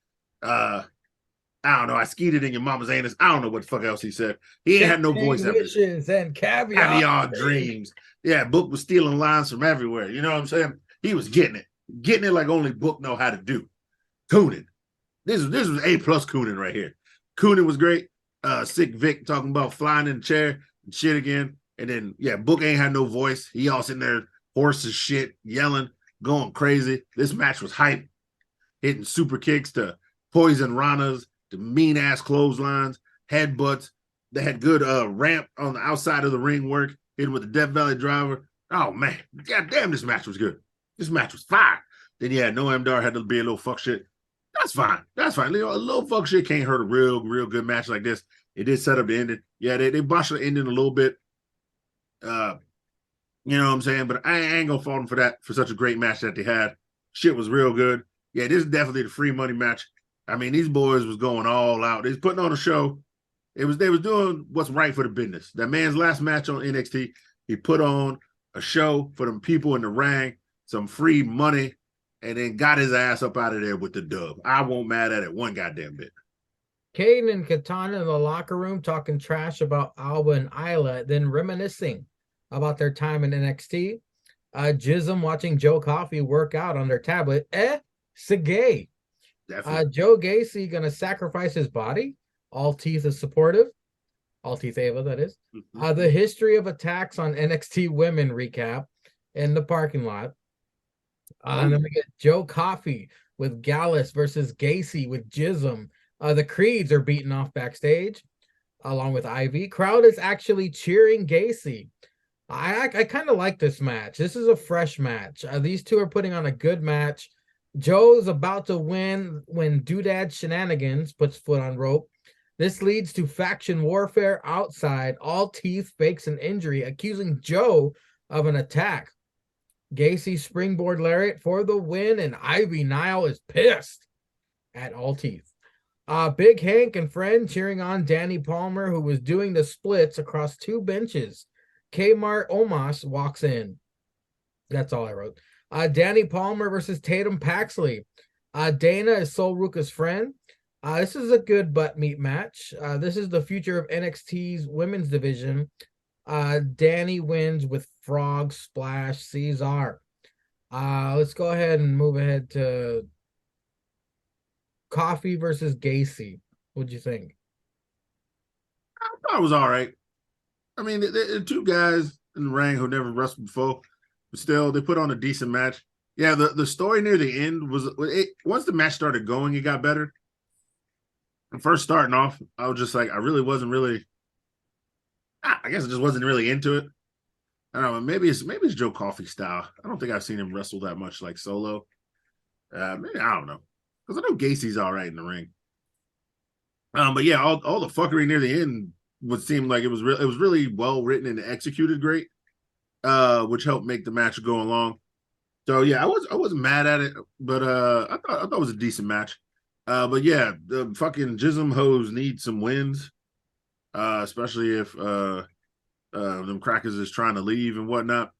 I don't know. I skeeted in your mama's anus. I don't know what the fuck else he said. He ain't had no voice ever.
Wishes and
Caviar dreams. Yeah, Book was stealing lines from everywhere. You know what I'm saying? He was getting it like only Book know how to do. Coonan. This was A+ Coonan right here. Coonan was great. Sick Vic talking about flying in the chair and shit again. And then, yeah, Book ain't had no voice. He all sitting there hoarse as shit, yelling, going crazy. This match was hype. Hitting super kicks to poison ranas, to mean-ass clotheslines, headbutts. They had good ramp on the outside of the ring work, hitting with the Death Valley driver. Oh, man. God damn, this match was good. This match was fire. Then, yeah, Noam Dar had to be a little fuck shit. That's fine. That's fine. A little fuck shit can't hurt a real good match like this. It did set up the ending. Yeah, they botched the ending a little bit. You know what I'm saying? But I ain't gonna fault them for that, for such a great match that they had. Shit was real good. Yeah, this is definitely the free money match. I mean, these boys was going all out. They was putting on a show. They was doing what's right for the business. That man's last match on NXT, he put on a show for them people in the ring, some free money, and then got his ass up out of there with the dub. I won't mad at it one goddamn bit.
Kane and Katana in the locker room talking trash about Alba and Isla, then reminiscing about their time in NXT. Jism watching Joe Coffey work out on their tablet. Segay. Joe Gacy gonna sacrifice his body. All Teeth is supportive. All Teeth Ava, that is. The history of attacks on NXT women recap in the parking lot. And then we get Joe Coffey with Gallus versus Gacy with Jism. The Creeds are beaten off backstage along with Ivy. Crowd is actually cheering Gacy. I kind of like this match. This is a fresh match. These two are putting on a good match. Joe's about to win when Doodad Shenanigans puts foot on rope. This leads to faction warfare outside. All Teeth fakes an injury, accusing Joe of an attack. Gacy springboard lariat for the win, and Ivy Nile is pissed at All Teeth. Big Hank and friend cheering on Danny Palmer, who was doing the splits across 2 benches. Kmart Omos walks in. That's all I wrote. Danny Palmer versus Tatum Paxley. Dana is Sol Ruka's friend. This is a good butt meat match. This is the future of NXT's women's division. Danny wins with Frog Splash Caesar. Let's go ahead and move ahead to Coffee versus Gacy. What'd you think?
I thought it was all right. I mean, the 2 guys in the ring who never wrestled before, but still, they put on a decent match. Yeah, the story near the end was once the match started going, it got better. And first starting off, I was just like, I guess I just wasn't really into it. I don't know. Maybe it's Joe Coffey style. I don't think I've seen him wrestle that much like solo. Maybe I don't know, because I know Gacy's all right in the ring. But yeah, all the fuckery near the end would seem like it was really well written and executed great, which helped make the match go along. So yeah, I wasn't mad at it, but I thought it was a decent match. But yeah, the fucking Jism hoes need some wins, especially if them crackers is trying to leave and whatnot.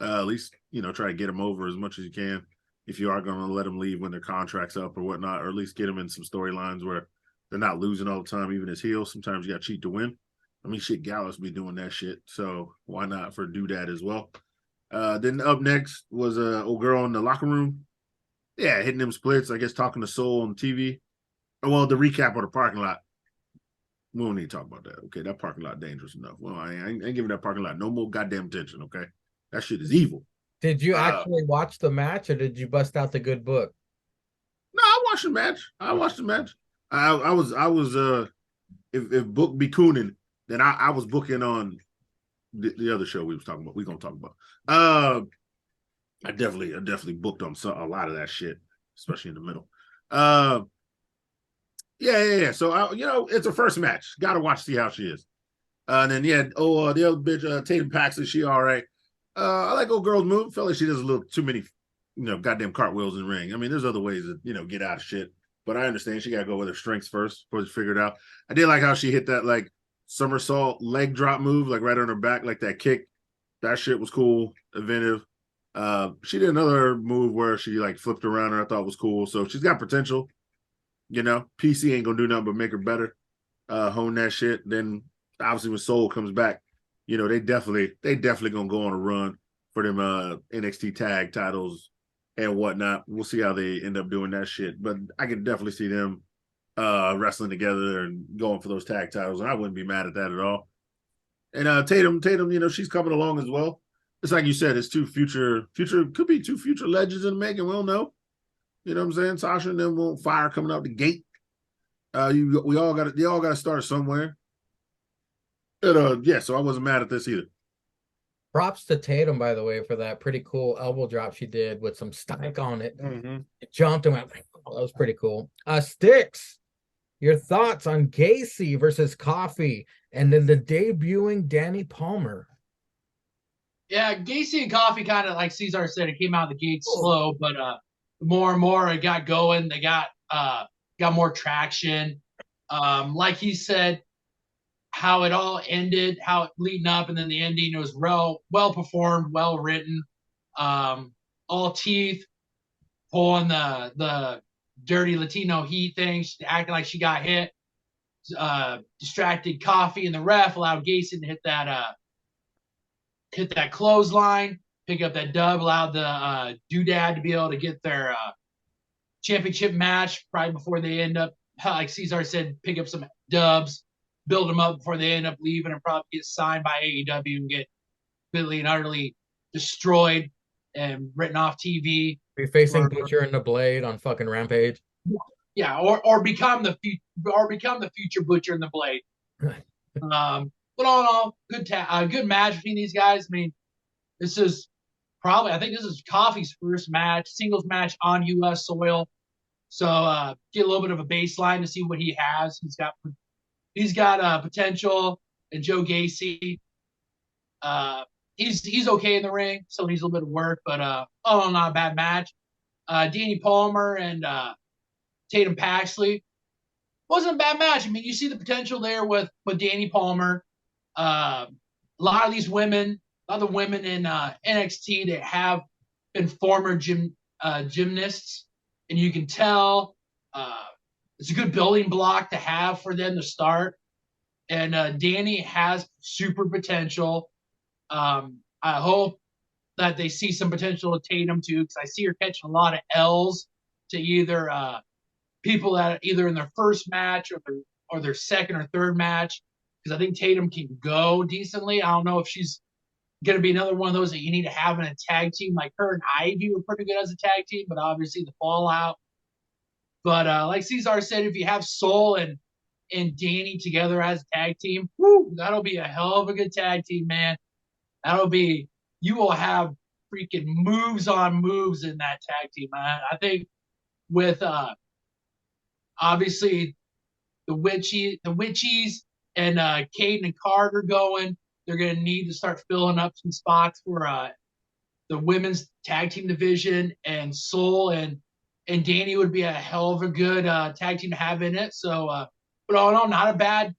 At least try to get them over as much as you can if you are going to let them leave when their contract's up or whatnot, or at least get them in some storylines where they're not losing all the time, even as heels. Sometimes you got to cheat to win. I mean, shit, Gallus be doing that shit, so why not for do that as well? Then up next was a old girl in the locker room. Yeah, hitting them splits. I guess talking to Soul on TV. Well, the recap of the parking lot. We don't need to talk about that. Okay, that parking lot dangerous enough. Well, I ain't giving that parking lot no more goddamn attention. Okay, that shit is evil.
Did you actually watch the match, or did you bust out the good book?
No, I watched the match. I was if book be cooning, then I was booking on the other show we was talking about. We're gonna talk about. I definitely booked on a lot of that shit, especially in the middle. Yeah. So it's a first match. Got to watch, see how she is. And then the other bitch, Tatum Paxton, she all right. I like old girl's move. Felt like she does a little too many, goddamn cartwheels in the ring. I mean, there's other ways to get out of shit, but I understand she got to go with her strengths first before she figure it out. I did like how she hit that like somersault leg drop move, like right on her back, like that kick. That shit was cool, inventive. She did another move where she like flipped around her. I thought was cool. So she's got potential. PC ain't gonna do nothing but make her better. Hone that shit. Then obviously when Soul comes back, they definitely gonna go on a run for them NXT tag titles and whatnot. We'll see how they end up doing that shit. But I can definitely see them wrestling together and going for those tag titles, and I wouldn't be mad at that at all. And Tatum, she's coming along as well. It's like you said, it's two future could be two future legends in the making. We don't know. You know what I'm saying? Sasha and them won't fire coming out the gate. They all got to start somewhere. And, so I wasn't mad at this either.
Props to Tatum, by the way, for that pretty cool elbow drop she did with some stank on it.
Mm-hmm.
It jumped and went, oh, that was pretty cool. Sticks, your thoughts on Gacy versus Coffee and then the debuting Danny Palmer?
Yeah, Gacy and Coffee kind of, like Cesar said, it came out of the gate slow, but more and more it got going. They got more traction. Like he said, how it all ended, how it leading up, and then the ending was well performed, well written. All teeth, pulling the dirty Latino heat thing, acting like she got hit. Distracted Coffee and the ref, allowed Gacy to hit that clothesline, pick up that dub, allowed the Doodad to be able to get their championship match probably before they end up, like Cesar said, pick up some dubs, build them up before they end up leaving and probably get signed by AEW and get completely and utterly destroyed and written off TV.
Be facing Butcher and the Blade on fucking Rampage.
Yeah, or become the future Butcher and the Blade. But all in all, good match between these guys. I mean, this is Coffee's first match, singles match on U.S. soil. So get a little bit of a baseline to see what he has. He's got potential. And Joe Gacy, he's okay in the ring, so needs a little bit of work, but all in all, not a bad match. Danny Palmer and Tatum Paxley wasn't a bad match. I mean, you see the potential there with Danny Palmer. A lot of these women, other women in NXT that have been former gymnasts, and you can tell it's a good building block to have for them to start. And Danny has super potential. I hope that they see some potential with Tatum too, because I see her catching a lot of L's to either people that are either in their first match or their second or third match. Because I think Tatum can go decently. I don't know if she's going to be another one of those that you need to have in a tag team. Like her and Ivy were pretty good as a tag team, but obviously the fallout. But like Cesar said, if you have Soul and Danny together as a tag team, that'll be a hell of a good tag team, man. You will have freaking moves on moves in that tag team, man. I think with obviously the Witchies and Caden and Carter going. They're going to need to start filling up some spots for the women's tag team division, and Soul and Danny would be a hell of a good tag team to have in it. So, but all in all, not a bad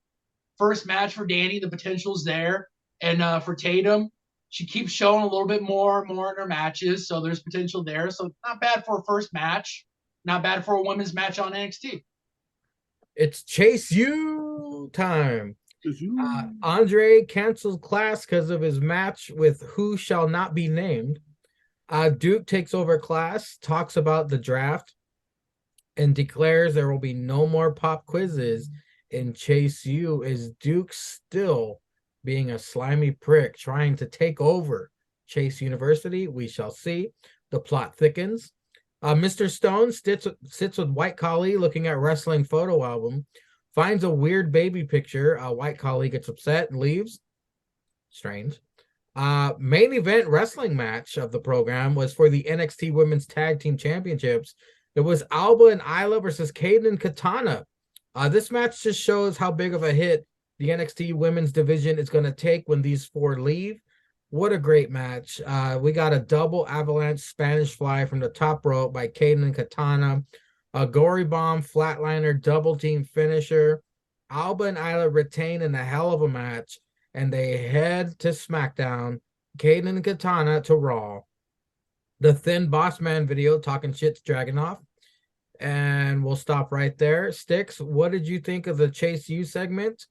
first match for Danny. The potential's there, and for Tatum, she keeps showing a little bit more and more in her matches, so there's potential there. So not bad for a first match, not bad for a women's match on NXT.
It's Chase U time. Andre canceled class because of his match with who shall not be named. Duke takes over class, talks about the draft, and declares there will be no more pop quizzes in Chase U. Is Duke still being a slimy prick trying to take over Chase University? We shall see. The plot thickens. Mr. Stone sits with White Collie looking at wrestling photo album, finds a weird baby picture. White Collie gets upset and leaves. Strange. Main event wrestling match of the program was for the NXT Women's Tag Team Championships. It was Alba and Isla versus Kaden and Katana. This match just shows how big of a hit the NXT Women's division is going to take when these four leave. What a great match. We got a double avalanche Spanish fly from the top rope by Kaden and Katana. A gory bomb flatliner double team finisher. Alba and Isla retain in a hell of a match, and they head to SmackDown. Kaden and Katana to Raw. The Thin Boss Man video talking shit to Dragunov. And we'll stop right there. Sticks, what did you think of the Chase U segment?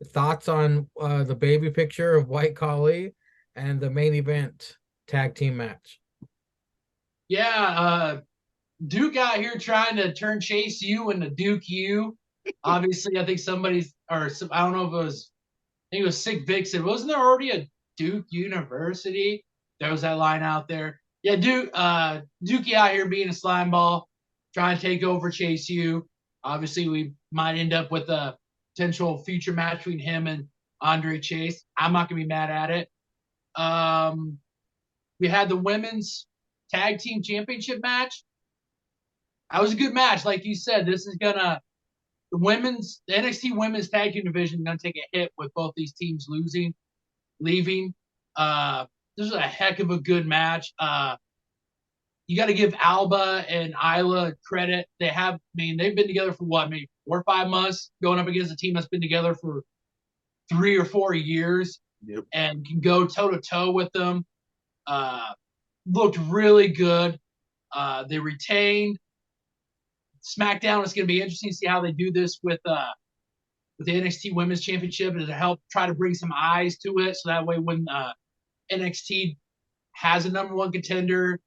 Thoughts on the baby picture of White Collie and the main event tag team match?
Yeah, Duke out here trying to turn Chase U into Duke U. Obviously, I think somebody's, or I don't know if it was, I think it was Sick Vixen. Wasn't there already a Duke University? There was that line out there. Yeah, Dookie out here being a slime ball, trying to take over Chase U. Obviously, we might end up with a potential future match between him and Andre Chase. I'm not going to be mad at it. We had the women's tag team championship match. That was a good match. Like you said, this is going to, the NXT women's tag team division is going to take a hit with both these teams leaving. This was a heck of a good match. You got to give Alba and Isla credit. They've been together for what, maybe 4 or 5 months, going up against a team that's been together for 3 or 4 years.
Yep.
And can go toe to toe with them. Looked really good. They retained. SmackDown is going to be interesting to see how they do this with the NXT Women's Championship, and to help try to bring some eyes to it, so that way when NXT has a number one contender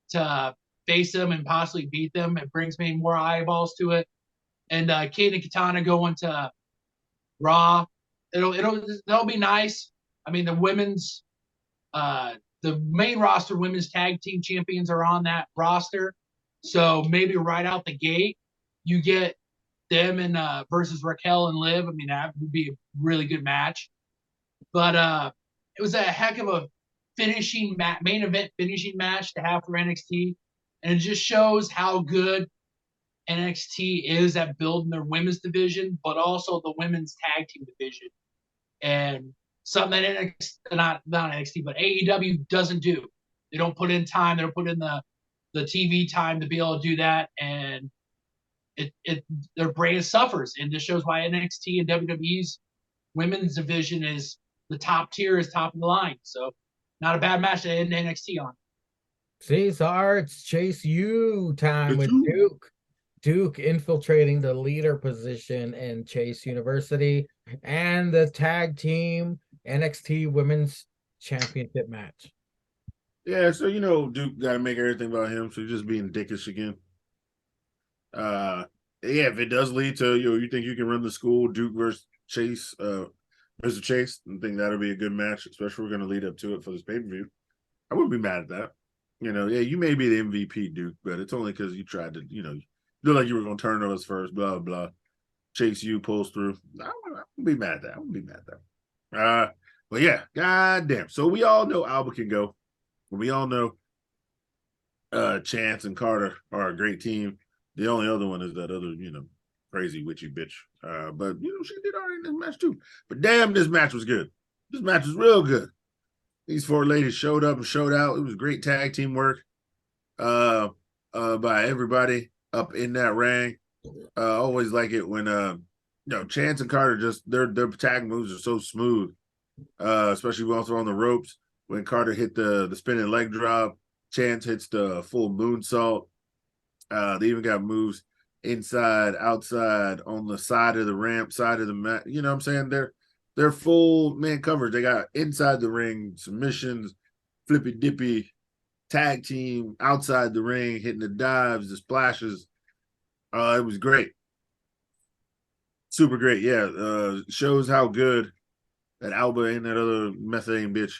to face them and possibly beat them, it brings maybe more eyeballs to it. And Kate and Katana going to Raw, that'll be nice. I mean, the main roster women's tag team champions are on that roster, so maybe right out the gate you get them and versus Raquel and Liv. I mean, that would be a really good match. But it was a heck of a main event finishing match to have for NXT, and it just shows how good NXT is at building their women's division, but also the women's tag team division. And something that NXT, not NXT, but AEW doesn't do. They don't put in time. They don't put in the TV time to be able to do that, and their brand suffers. And this shows why NXT and WWE's women's division is the top tier, is top of the line. So not a bad match to end NXT on.
Cesar, it's Chase U time with Duke. Duke infiltrating the leader position in Chase University and the tag team NXT Women's Championship match.
Yeah, so Duke got to make everything about him, so he's just being dickish again. Yeah, if it does lead to you think you can run the school, Duke versus Chase, Mr. Chase, I think that'll be a good match, especially if we're going to lead up to it for this pay-per-view. I wouldn't be mad at that. Yeah, you may be the MVP, Duke, but it's only because you tried to, you look like you were going to turn on us first, blah, blah. Chase U pulls through. I wouldn't be mad at that. I wouldn't be mad at that. But yeah, goddamn. So we all know Alba can go. We all know Chance and Carter are a great team. The only other one is that other, crazy witchy bitch. But she did all right in this match too. But damn, this match was good. This match was real good. These 4 ladies showed up and showed out. It was great tag team work by everybody up in that ring. I always like it when Chance and Carter just their tag moves are so smooth. Especially when also on the ropes. When Carter hit the spinning leg drop, Chance hits the full moonsault. They even got moves inside, outside, on the side of the ramp, side of the mat. You know what I'm saying? They're full man coverage. They got inside the ring submissions, flippy dippy, tag team, outside the ring, hitting the dives, the splashes. It was great. Super great. Yeah. Shows how good that Alba and that other methane bitch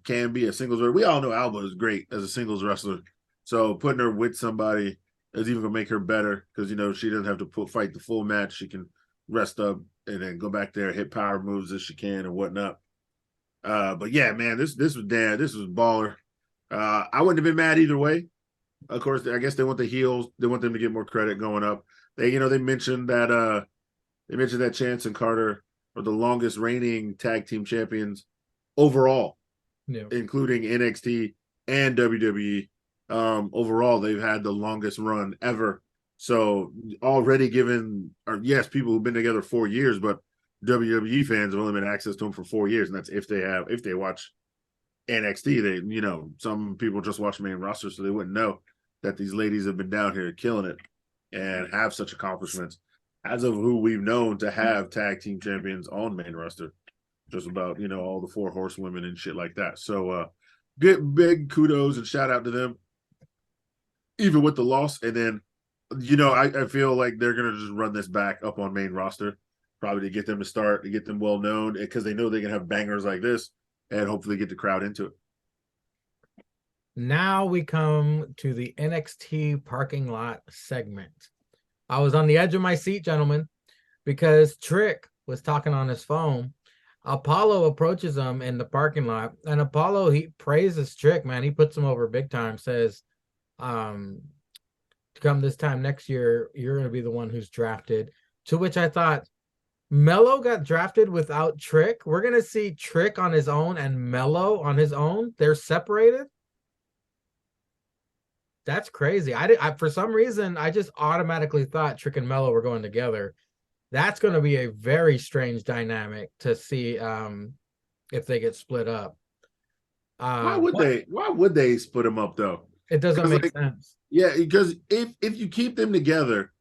can be a singles wrestler. We all know Alba is great as a singles wrestler. So putting her with somebody is even gonna make her better because she doesn't have to fight the full match. She can rest up and then go back there, hit power moves as she can and whatnot. But yeah, man, this was baller. I wouldn't have been mad either way. Of course, I guess they want the heels. They want them to get more credit going up. They mentioned that Chance and Carter are the longest reigning tag team champions overall, including NXT and WWE. Overall, they've had the longest run ever. So already given, or yes, people who've been together 4 years, but WWE fans have only been access to them for 4 years, and that's if they watch NXT. They, some people just watch main roster, so they wouldn't know that these ladies have been down here killing it and have such accomplishments. As of who we've known to have tag team champions on main roster, just about all the 4 horsewomen and shit like that. So good big kudos and shout out to them, even with the loss. And then I feel like they're gonna just run this back up on main roster, probably to get them to get them well known, because they know they can have bangers like this and hopefully get the crowd into it.
Now we come to the NXT parking lot segment. I was on the edge of my seat, gentlemen, because Trick was talking on his phone. Apollo approaches him in the parking lot, and Apollo, he praises Trick, man. He puts him over big time, says, come this time next year, you're going to be the one who's drafted. To which I thought, Mello got drafted without Trick. We're going to see Trick on his own and Mello on his own. They're separated. That's crazy. I for some reason, I just automatically thought Trick and Mello were going together. That's going to be a very strange dynamic to see if they get split up.
Why would they split them up though?
It doesn't make sense.
Yeah, because if you keep them together,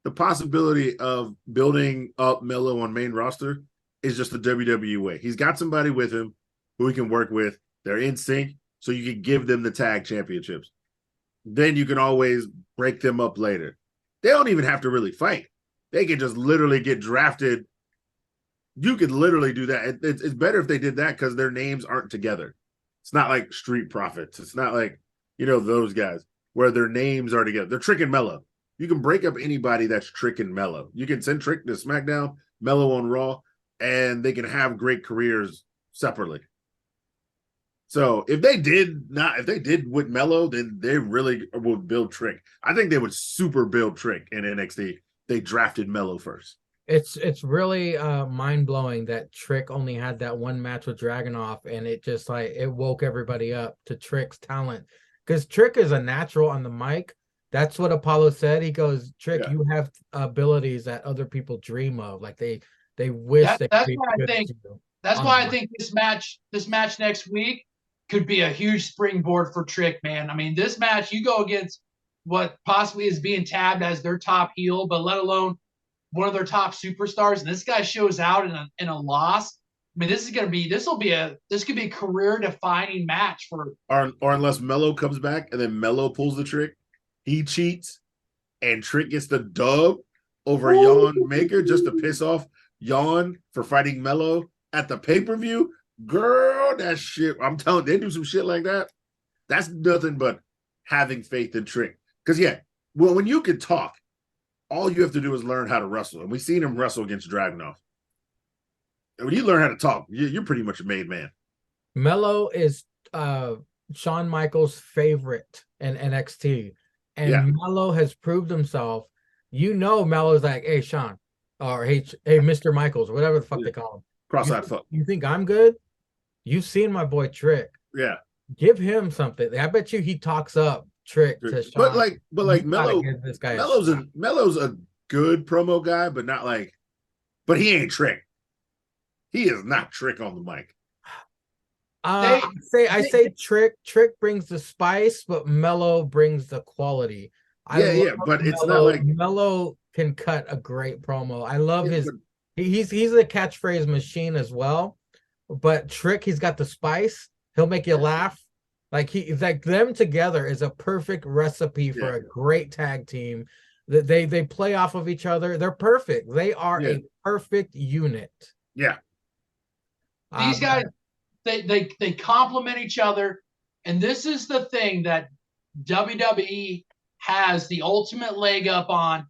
the possibility of building up Mello on main roster is just the WWE way. He's got somebody with him who he can work with. They're in sync, so you can give them the tag championships. Then you can always break them up later. They don't even have to really fight. They can just literally get drafted. You could literally do that. It's better if they did that because their names aren't together. It's not like Street Profits. It's not like, those guys where their names are together. They're Trick and Mello. You can break up anybody that's Trick and Mello. You can send Trick to SmackDown, Mello on Raw, and they can have great careers separately. So if they did with Mello, then they really would build Trick. I think they would super build Trick in NXT. They drafted Mello first.
It's really mind-blowing that Trick only had that one match with Dragunov, and it just it woke everybody up to Trick's talent. Because Trick is a natural on the mic. That's what Apollo said. He goes, Trick, you have abilities that other people dream of. Like they wish they could be good at you.
That's why I think this match next week could be a huge springboard for Trick, man. I mean, this match, you go against what possibly is being tabbed as their top heel, but let alone one of their top superstars, and this guy shows out in a loss. I mean, this could be a career defining match for
or unless Mello comes back and then Mello pulls the Trick, he cheats, and Trick gets the dub over Yawn Maker just to piss off Yawn for fighting Mello at the pay-per-view. Girl, that shit, I'm telling you, they do some shit like that. That's nothing but having faith in Trick. Because, when you can talk, all you have to do is learn how to wrestle. And we've seen him wrestle against Dragunov. And when you learn how to talk, you're pretty much a made man.
Mello is Shawn Michaels' favorite in NXT. And Mello has proved himself Melo's like, hey, Sean, or hey, Mr. Michaels, or whatever the fuck
Yeah.
they call him.
Cross-eyed fuck.
You think I'm good? You've seen my boy Trick.
Yeah.
Give him something. I bet you he talks up Trick to Sean.
But like
You gotta
Melo,
give this guy
Melo's a good promo guy, but not like, but he ain't Trick. He is not Trick on the mic.
I say Trick brings the spice, but Mello brings the quality.
Yeah, but it's not like
Mello can cut a great promo. I love
yeah,
his
but,
he's a catchphrase machine as well. But Trick, he's got the spice. He'll make you laugh. Like them together is a perfect recipe for a great tag team. That they play off of each other. They're perfect. They are a perfect unit.
Yeah.
These guys, they complement each other, and this is the thing that WWE has the ultimate leg up on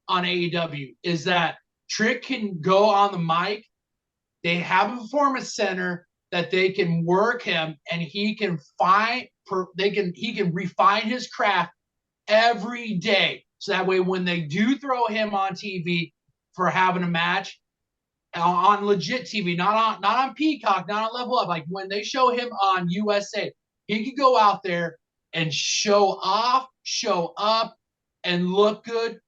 AEW is that Trick can go on the mic. They have a performance center that they can work him, and he can refine his craft every day. So that way, when they do throw him on TV for having a match on legit TV, not on Peacock, not on Level Up, like when they show him on USA, he could go out there and show off, show up, and look good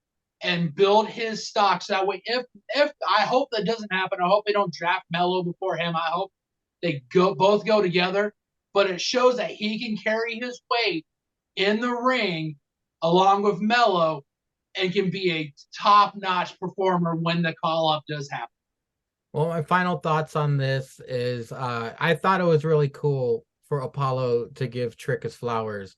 and build his stocks that way. If I hope that doesn't happen, I hope they don't draft Mello before him. I hope they both go together. But it shows that he can carry his weight in the ring along with Mello and can be a top-notch performer when the call-up does happen.
Well, my final thoughts on this is I thought it was really cool for Apollo to give Trick his flowers.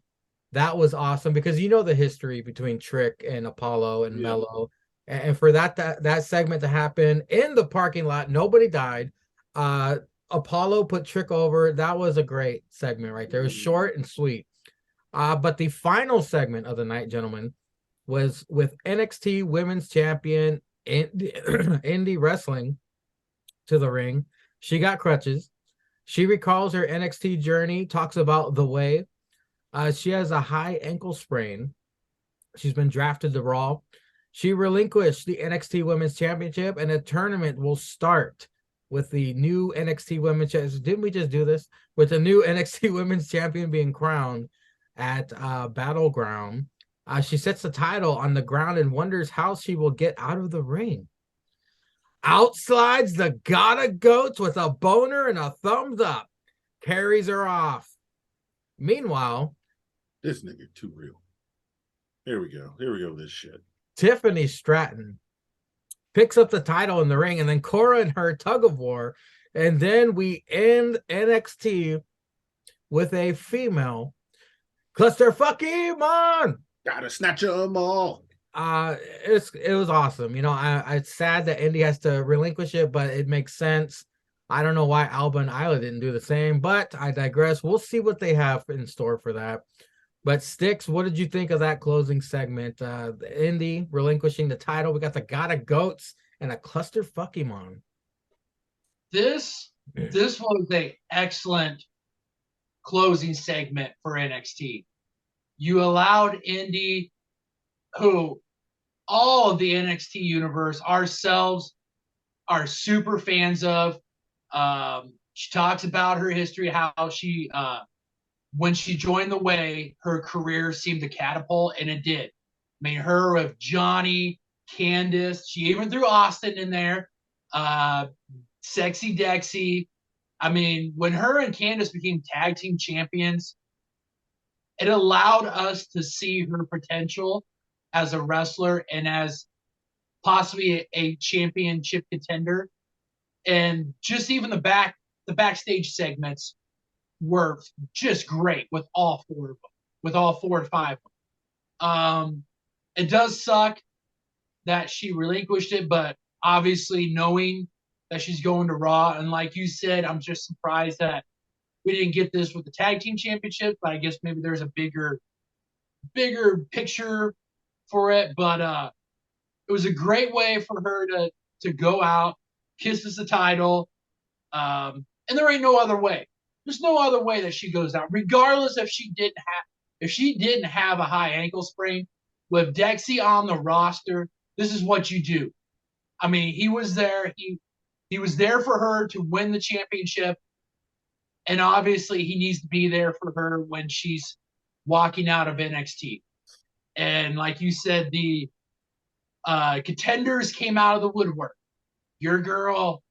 That was awesome because you know the history between Trick and Apollo and Mello. And for that segment to happen in the parking lot, nobody died. Apollo put Trick over. That was a great segment right there. It was short and sweet. But the final segment of the night, gentlemen, was with NXT Women's Champion Indy Wrestling to the ring. She got crutches. She recalls her NXT journey, talks about the way. She has a high ankle sprain. She's been drafted to Raw. She relinquished the NXT Women's Championship, and a tournament will start with the new NXT Women's Championship. Didn't we just do this? With the new NXT Women's Champion being crowned at Battleground. She sets the title on the ground and wonders how she will get out of the ring. Out slides the Gotta Goats with a boner and a thumbs up. Carries her off. Meanwhile,
this nigga too real. Here we go with this shit.
Tiffany Stratton picks up the title in the ring, and then Cora and her tug of war. And then we end NXT with a female clusterfucky man.
Gotta snatch them all.
It was awesome. You know, it's sad that Indy has to relinquish it, but it makes sense. I don't know why Alba and Isla didn't do the same, but I digress. We'll see what they have in store for that. But Sticks, what did you think of that closing segment? Indy relinquishing the title. We got the Gotta Goats and a clusterfucky man.
This was an excellent closing segment for NXT. You allowed Indy, who all of the NXT universe, ourselves, are super fans of. She talks about her history, how she, when she joined the Way, her career seemed to catapult, and it did. I mean, her with Johnny, Candice, she even threw Austin in there, Sexy Dexy. I mean, when her and Candice became tag team champions, it allowed us to see her potential as a wrestler and as possibly a championship contender. And just even the backstage segments were just great with all four of them, with all 4 to 5 of them. It does suck that she relinquished it, but obviously knowing that she's going to Raw, and like you said, I'm just surprised that we didn't get this with the tag team championship, but I guess maybe there's a bigger picture for it. But it was a great way for her to go out, kiss us the title, and there ain't no other way. There's no other way that she goes out, regardless if she didn't have a high ankle sprain. With Dexy on the roster, this is what you do. I mean, he was there. He was there for her to win the championship, and obviously he needs to be there for her when she's walking out of NXT. And like you said, the contenders came out of the woodwork. Your girl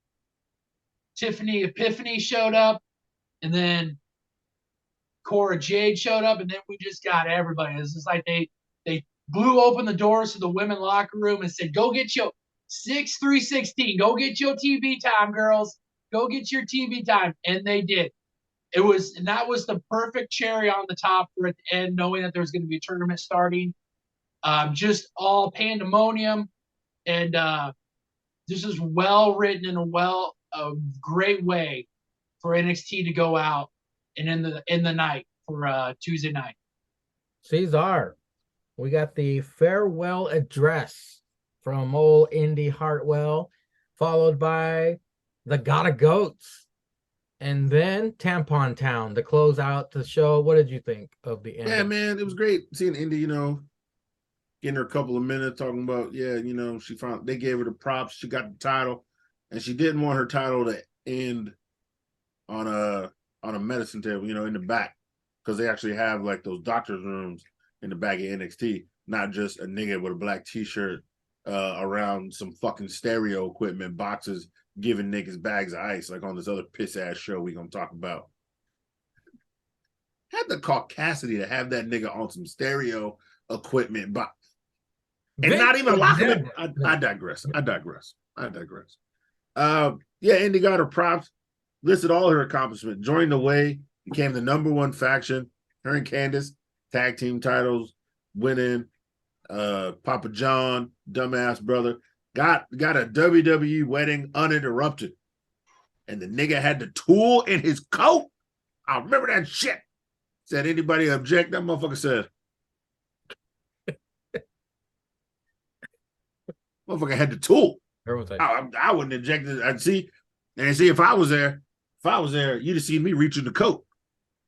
Tiffany Epiphany showed up, and then Cora Jade showed up, and then we just got everybody. It's just like they blew open the doors to the women locker room and said, "Go get your 6-3-16. Go get your TV time, girls. Go get your TV time," and they did. And that was the perfect cherry on the top for at the end, knowing that there was going to be a tournament starting. Just all pandemonium, and this is well written in a great way for NXT to go out and in the night for Tuesday night.
Cesar, we got the farewell address from old Indy Hartwell, followed by the Gotta Goats, and then Tampon Town to close out the show. What did you think of the end?
Yeah, man, it was great seeing Indy, getting her a couple of minutes talking about, they gave her the props, she got the title, and she didn't want her title to end on a medicine table, in the back, because they actually have like those doctor's rooms in the back of NXT, not just a nigga with a black t-shirt around some fucking stereo equipment boxes giving niggas bags of ice like on this other piss ass show we gonna talk about. Had the caucasity to have that nigga on some stereo equipment box and not even locking it. I digress. Indy got her props, listed all her accomplishments, joined the way, became the #1 faction. Her and Candice, tag team titles, winning. Papa John, dumbass brother, got a WWE wedding uninterrupted. And the nigga had the tool in his coat. I remember that shit. Said anybody object? That motherfucker said. Motherfucker had the tool. I wouldn't inject it. I'd see, and see if I was there, you'd have seen me reach in the coat.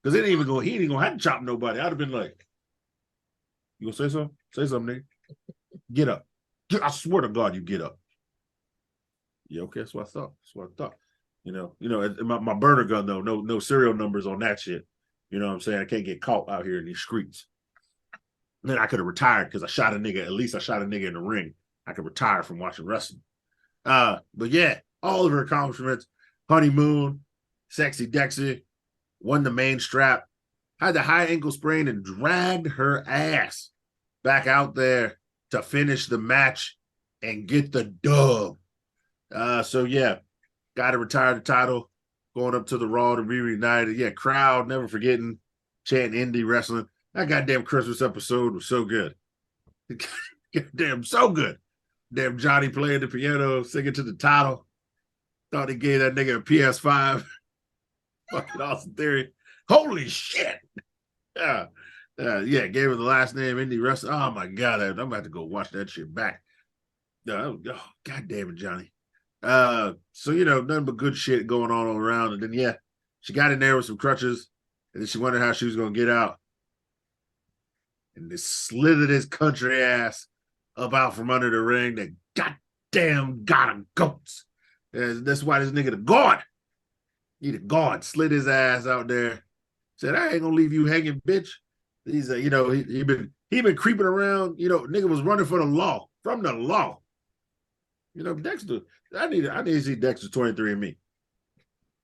Because he ain't gonna have to chop nobody. I'd have been like, you gonna say something? Say something, nigga. Get up. I swear to God, you get up. Yeah, okay, that's what I thought. My burner gun though, no serial numbers on that shit. You know what I'm saying? I can't get caught out here in these streets. And then I could have retired because I shot a nigga. At least I shot a nigga in the ring. I could retire from watching wrestling. But yeah, all of her accomplishments: honeymoon, sexy Dexy, won the main strap, had the high ankle sprain, and dragged her ass back out there to finish the match and get the dub. So yeah, got to retire the title, going up to the Raw to be reunited. Yeah, crowd never forgetting, chanting indie wrestling. That goddamn Christmas episode was so good. Goddamn, so good. Damn Johnny playing the piano, singing to the title. Thought he gave that nigga a PS5. Fucking Austin Theory. Holy shit. Yeah, gave her the last name, Indie Wrestling. Oh my God, I'm about to go watch that shit back. God damn it, Johnny. So nothing but good shit going on all around. And then she got in there with some crutches, and then she wondered how she was gonna get out. And they slithered his country ass up out from under the ring. That goddamn Gotta Goats. And that's why this nigga the guard. He the guard slid his ass out there. Said, I ain't gonna leave you hanging, bitch. He's he been creeping around. Nigga was running for the law, from the law. Dexter. I need to see Dexter 23andMe.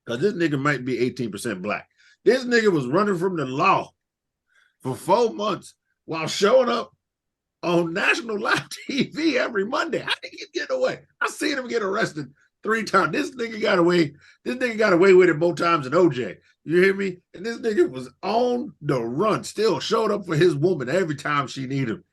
Because this nigga might be 18% black. This nigga was running from the law for 4 months while showing up on national live TV every Monday. How did he get away? I seen him get arrested 3 times. This nigga got away with it more times than OJ. You hear me? And this nigga was on the run, still showed up for his woman every time she needed him.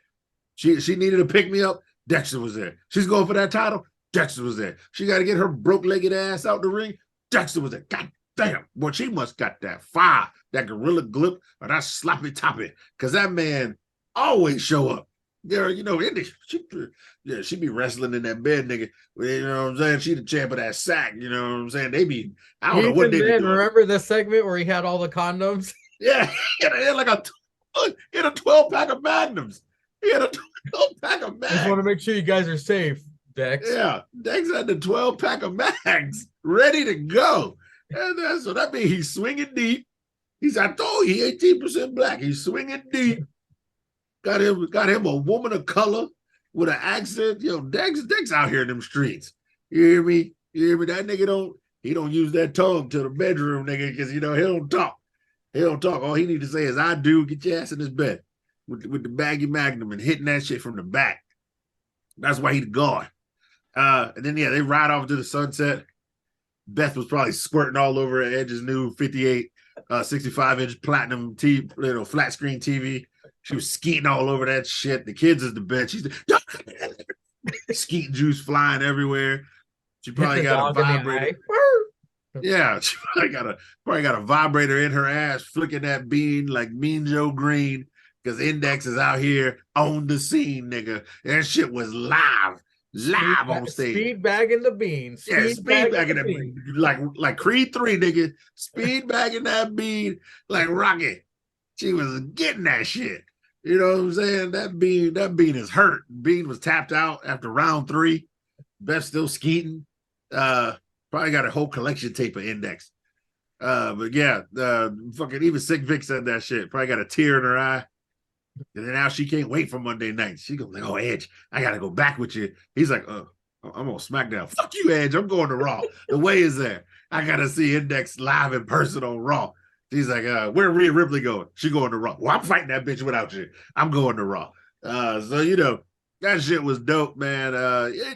She needed to pick me up. Dexter was there. She's going for that title. Dexter was there. She got to get her broke-legged ass out the ring. Dexter was there. God damn. Boy, she must got that fire, that gorilla grip, or that sloppy toppy. Because that man always show up. She be wrestling in that bed, nigga. You know what I'm saying? She the champ of that sack. You know what I'm saying? I don't know what they be doing.
Remember the segment where he had all the condoms?
Yeah, he had like a 12-pack of Magnums. He had a 12-pack of
I just want to
mags.
make sure you guys are safe, Dex.
Yeah, Dex had the 12-pack of mags ready to go. And so that means he's swinging deep. I told you, he 18% black. He's swinging deep. Got him a woman of color with an accent. Yo, Dex out here in them streets. You hear me? That nigga don't use that tongue to the bedroom, nigga, because he don't talk. All he need to say is I do. Get your ass in this bed with the baggy magnum and hitting that shit from the back. That's why he the guard. And then they ride off to the sunset. Beth was probably squirting all over Edge's new 58 65-inch platinum flat screen TV. She was skeeting all over that shit. The kids is the best. She's skeet juice flying everywhere. She probably got a vibrator. Yeah, she probably got a vibrator in her ass, flicking that bean like Mean Joe Green, because Index is out here on the scene, nigga. That shit was live on stage.
Speed bagging the beans.
Speed bagging that bean. Like Creed 3, nigga. Speed bagging that bean like Rocky. She was getting that shit. You know what I'm saying? That bean is hurt. Bean was tapped out after round 3. Beth still skeeting. Probably got a whole collection tape of Index. But yeah, fucking even Sick Vic said that shit. Probably got a tear in her eye. And then now she can't wait for Monday night. She goes like, "Oh, Edge, I gotta go back with you." He's like, I'm on SmackDown. Fuck you, Edge. I'm going to Raw. The way is there. I gotta see Index live in person on Raw. She's like, where Rhea Ripley going? She going to Raw. Well, I'm fighting that bitch without you. I'm going to Raw. So that shit was dope, man.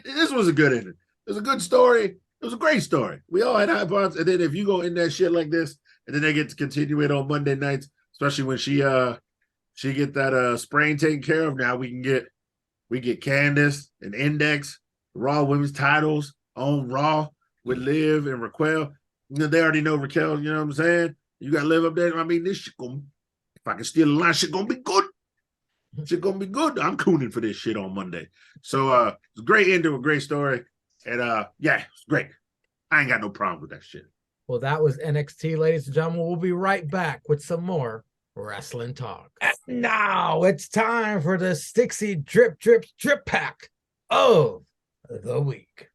This was a good ending. It was a good story. It was a great story. We all had high points. And then if you go in that shit like this, and then they get to continue it on Monday nights, especially when she get that sprain taken care of. Now we get Candace and Index, Raw women's titles on Raw with Liv and Raquel. They already know Raquel, you know what I'm saying? You got Liv up there. I mean, this shit if I can steal a line, shit gonna be good. Shit gonna be good. I'm cooning for this shit on Monday. So it's a great end to a great story. And yeah, it's great. I ain't got no problem with that shit.
Well, that was NXT, ladies and gentlemen. We'll be right back with some more wrestling talk. And now it's time for the Stixie Drip Pack of the week.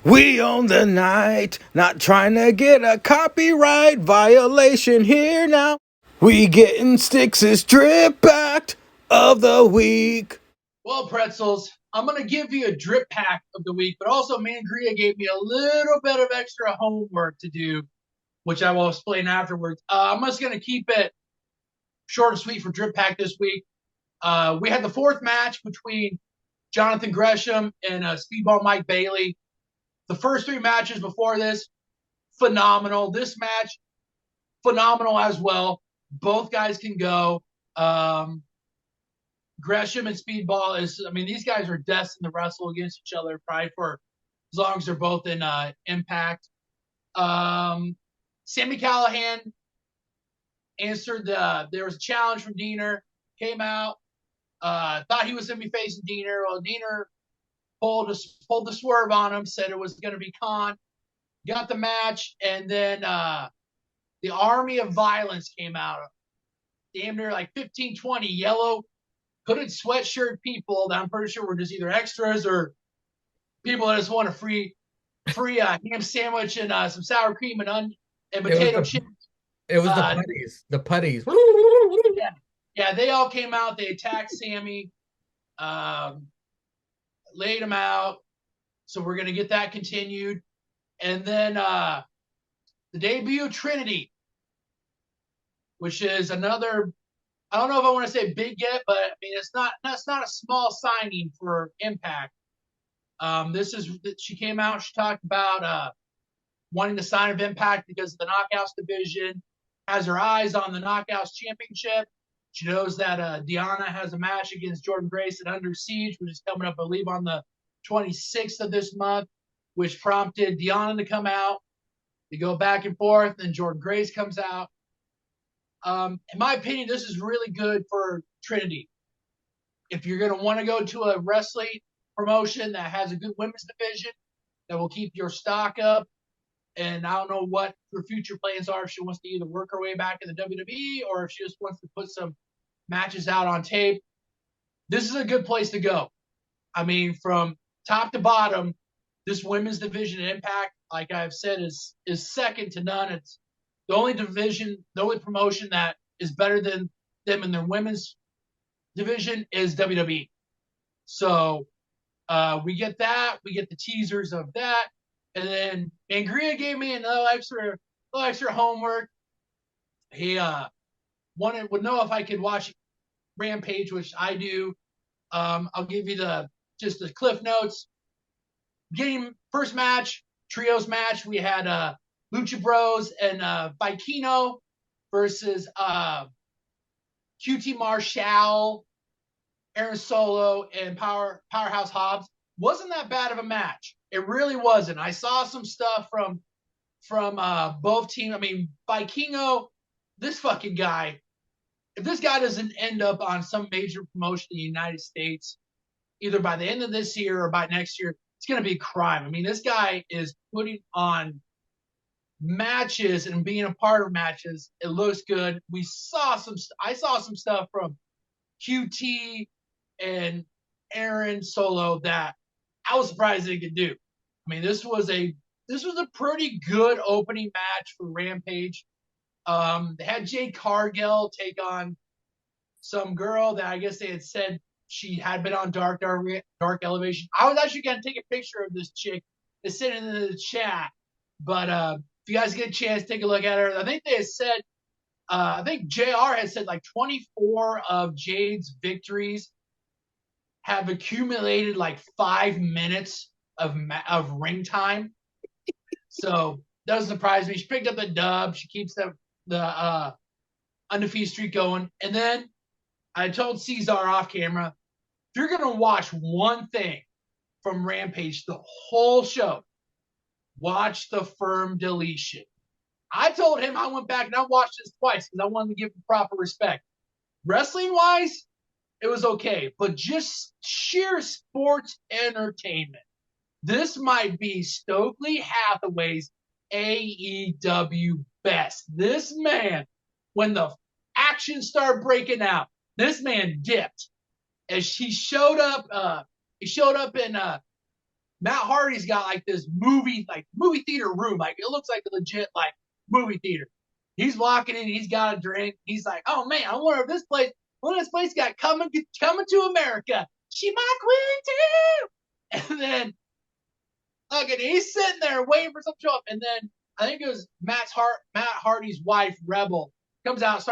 We own the night, not trying to get a copyright violation here now. We getting Stix's Drip Pack of the week.
Well, Pretzels, I'm going to give you a drip pack of the week, but also Mangria gave me a little bit of extra homework to do, which I will explain afterwards. I'm just going to keep it short and sweet for drip pack this week. We had the 4th match between Jonathan Gresham and Speedball Mike Bailey. The first 3 matches before this, phenomenal. This match, phenomenal as well. Both guys can go. Gresham and Speedball these guys are destined to wrestle against each other probably for as long as they're both in Impact. Sami Callihan answered there was a challenge from Diener, came out, thought he was going to be facing Diener. Well, Diener pulled the swerve on him, said it was going to be Khan, got the match, and then the Army of Violence came out. Damn near like 15, 20 yellow hooded sweatshirt people that I'm pretty sure were just either extras or people that just want a free ham sandwich and some sour cream and potato chips.
It was the putties.
Yeah, they all came out. They attacked Sammy, laid him out. So we're going to get that continued. And then the debut of Trinity, which is another, I don't know if I want to say big yet, but I mean, that's not a small signing for Impact. She came out, she talked about wanting to sign of Impact because of the Knockouts division, has her eyes on the Knockouts championship. She knows that Deonna has a match against Jordan Grace at Under Siege, which is coming up, I believe, on the 26th of this month, which prompted Deonna to come out. They go back and forth, and Jordan Grace comes out. In my opinion, this is really good for Trinity. If you're going to want to go to a wrestling promotion that has a good women's division that will keep your stock up, and I don't know what her future plans are, if she wants to either work her way back in the WWE or if she just wants to put some matches out on tape. this is a good place to go. I mean, from top to bottom, this women's division in Impact, like I've said, is second to none. It's the only division, the only promotion that is better than them in their women's division is WWE. So we get that, we get the teasers of that, and then Angria gave me another extra homework. He would know if I could watch Rampage, which I do. I'll give you just the cliff notes. Game first match, trios match. We had Lucha Bros and Vikino versus QT Marshall, Aaron Solo, and Powerhouse Hobbs. Wasn't that bad of a match. It really wasn't. I saw some stuff from both teams. I mean, Vikino, this fucking guy, if this guy doesn't end up on some major promotion in the United States, either by the end of this year or by next year, it's going to be a crime. I mean, this guy is putting on matches and being a part of matches. It looks good. I saw some stuff from QT and Aaron Solo that I was surprised they could do. I mean, this was a pretty good opening match for Rampage. They had Jade Cargill take on some girl that I guess they had said she had been on Dark Elevation. I was actually going to take a picture of this chick. It's sitting in the chat. But if you guys get a chance, take a look at her. I think they had said, I think JR had said like 24 of Jade's victories have accumulated like 5 minutes of ring time. So doesn't surprise me. She picked up the dub. She keeps the undefeated streak going. And then I told Cesar off camera, if you're going to watch one thing from Rampage the whole show, watch the firm deletion. I told him I went back and I watched this twice because I wanted to give him proper respect. Wrestling-wise, it was okay. But just sheer sports entertainment. This might be Stokely Hathaway's AEW best. This man, when the action started breaking out, this man dipped. As he showed up in Matt Hardy's got like this movie theater room. Like it looks like a legit like movie theater. He's walking in, he's got a drink. He's like, oh man, I wonder if this place got coming to America. She might win too. And then he's sitting there waiting for something to show up. And then I think it was Matt Hardy's wife, Rebel, comes out,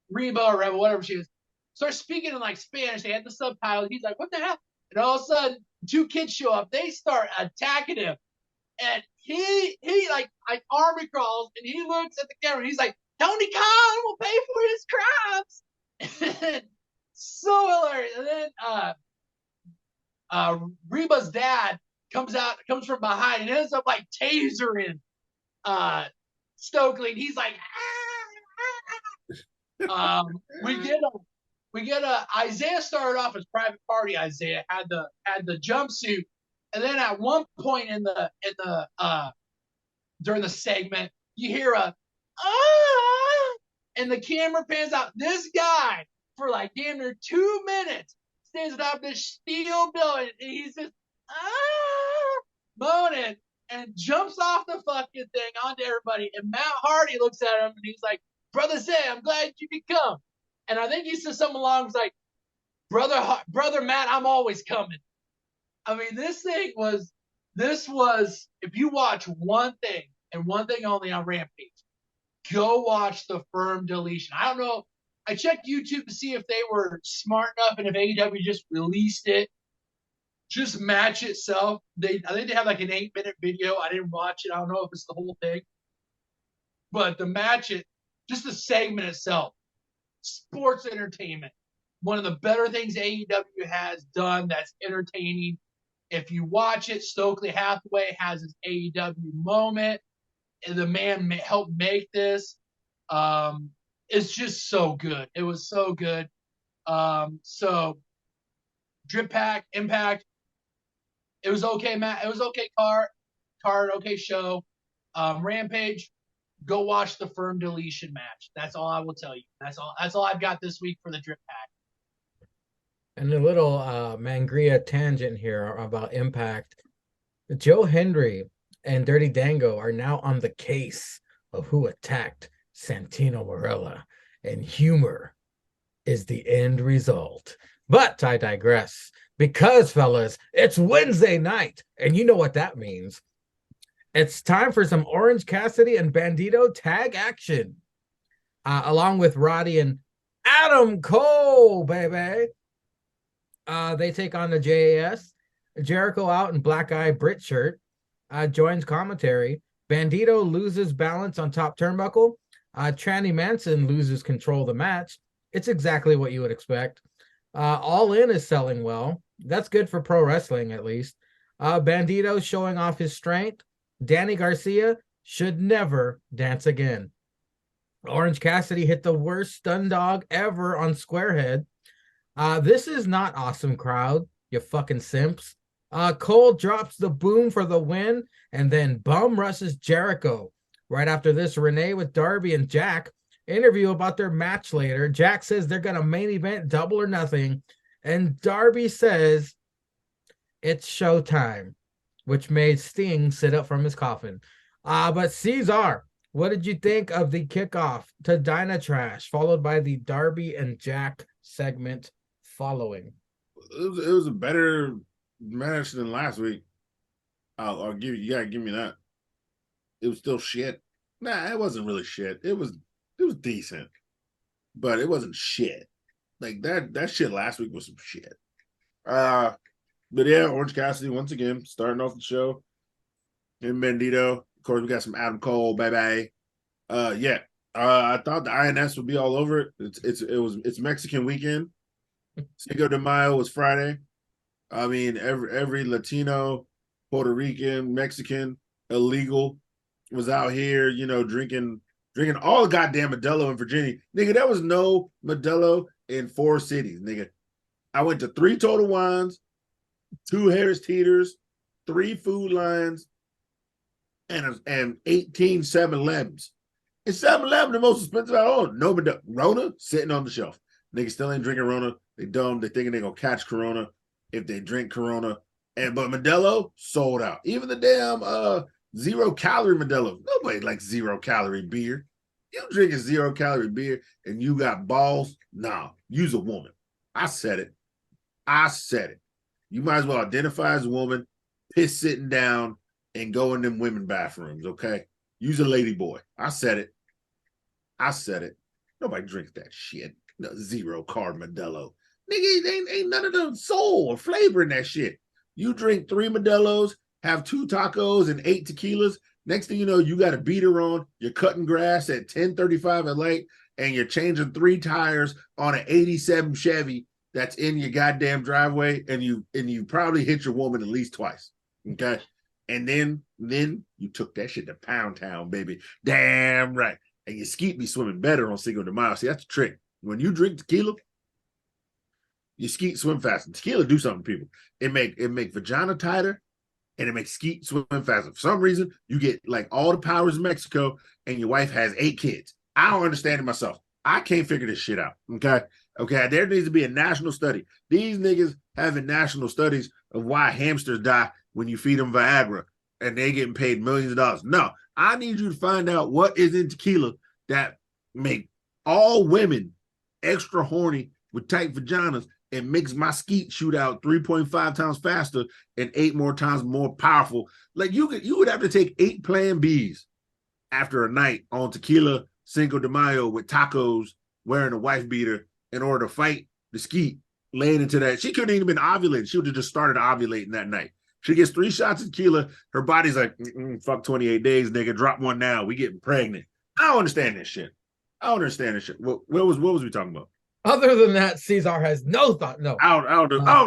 Reba or Rebel, whatever she is, starts speaking in like Spanish. They had the subtitles. He's like, what the hell? And all of a sudden, 2 kids show up. They start attacking him. And he like army crawls and he looks at the camera and he's like, Tony Khan will pay for his crimes. So hilarious. And then Reba's dad comes from behind and ends up like tasering Stokely. And he's like, we get Isaiah started off as Private Party. Isaiah had the jumpsuit, and then at one point in the during the segment, you hear a and the camera pans out. This guy for like damn near 2 minutes stands atop this steel building, and he's just moaning and jumps off the fucking thing onto everybody. And Matt Hardy looks at him and he's like, "Brother Zay, I'm glad you could come." And I think he said something along like, brother Matt, I'm always coming. I mean, this was, if you watch one thing and one thing only on Rampage, go watch the firm deletion. I don't know. I checked YouTube to see if they were smart enough and if AEW just released it, just match itself. I think they have like an 8-minute video. I didn't watch it. I don't know if it's the whole thing. But the match, just the segment itself, sports entertainment. One of the better things AEW has done that's entertaining. If you watch it, Stokely Hathaway has his AEW moment. And the man helped make this. It's just so good. It was so good. So Drip Pack, Impact. It was okay, Matt. It was okay card, okay show. Rampage. Go watch the firm deletion match. That's all I will tell you. That's all I've got this week for the Drip Pack.
And a little Mangria tangent here about Impact. Joe Hendry and Dirty Dango are now on the case of who attacked Santino Marella, and humor is the end result. But I digress because, fellas, it's Wednesday night, and you know what that means. It's time for some Orange Cassidy and Bandito tag action, along with Roddy and Adam Cole, baby. They take on the JAS. Jericho out in black eye Brit shirt joins commentary. Bandito loses balance on top turnbuckle. Tranny Manson loses control of the match. It's exactly what you would expect. All In is selling well. That's good for pro wrestling, at least. Bandito showing off his strength. Danny Garcia should never dance again. Orange Cassidy hit the worst stun dog ever on Squarehead. This is not awesome, crowd, you fucking simps. Cole drops the boom for the win, and then bum rushes Jericho. Right after this, Renee with Darby and Jack interview about their match later. Jack says they're going to main event Double or Nothing, and Darby says it's showtime, which made Sting sit up from his coffin. But Cesar, what did you think of the kickoff to Dynatrash, followed by the Darby and Jack segment following?
It was a better match than last week. I'll give you gotta give me that. It was still shit. Nah, it wasn't really shit. It was decent, but it wasn't shit. Like that shit last week was some shit. But yeah, Orange Cassidy once again starting off the show. And Bandito. Of course, we got some Adam Cole, bye. I thought the INS would be all over it. It's Mexican weekend. Cinco de Mayo was Friday. I mean, every Latino, Puerto Rican, Mexican, illegal was out here, drinking all the goddamn Modelo in Virginia. Nigga, there was no Modelo in 4 cities, nigga. I went to 3 Total Wines, 2 Harris Teeters, 3 Food Lions, and 18 7-Elevens. And 7-Eleven, the most expensive I own. No Modelo. Rona sitting on the shelf. Niggas still ain't drinking Rona. They dumb. They thinking they gonna catch Corona if they drink Corona. But Modelo sold out. Even the damn 0-calorie Modelo. Nobody likes 0-calorie beer. You drinking 0-calorie beer and you got balls? Nah, you's a woman. I said it. You might as well identify as a woman, piss sitting down, and go in them women bathrooms, okay? You's a lady boy. I said it. Nobody drinks that shit. No, 0-carb Modelo. Nigga, ain't none of the soul or flavor in that shit. You drink 3 Modelos, have 2 tacos and 8 tequilas. Next thing you know, you got a beater on. You're cutting grass at 10:35 at night, and you're changing 3 tires on an 87 Chevy that's in your goddamn driveway, and you probably hit your woman at least twice. Okay. And then you took that shit to Pound Town, baby. Damn right. And your skeet be swimming better on Cinco de Mayo. See, that's the trick. When you drink tequila, your skeet swim faster. Tequila do something to people. It make vagina tighter, and it makes skeet swim faster. For some reason, you get like all the powers in Mexico, and your wife has 8 kids. I don't understand it myself. I can't figure this shit out. Okay. There needs to be a national study. These niggas having national studies of why hamsters die when you feed them Viagra, and they getting paid millions of dollars. No, I need you to find out what is in tequila that make all women extra horny with tight vaginas and makes my skeet shoot out 3.5 times faster and 8 more times more powerful. Like you would have to take 8 Plan Bs after a night on tequila Cinco de Mayo with tacos, wearing a wife beater in order to fight the skeet laying into that. She couldn't even been ovulating. She would have just started ovulating that night. She gets 3 shots of tequila. Her body's like, fuck 28 days, nigga. Drop one now. We getting pregnant. I don't understand this shit. What was we talking about?
Other than that, Cesar has no thought. No.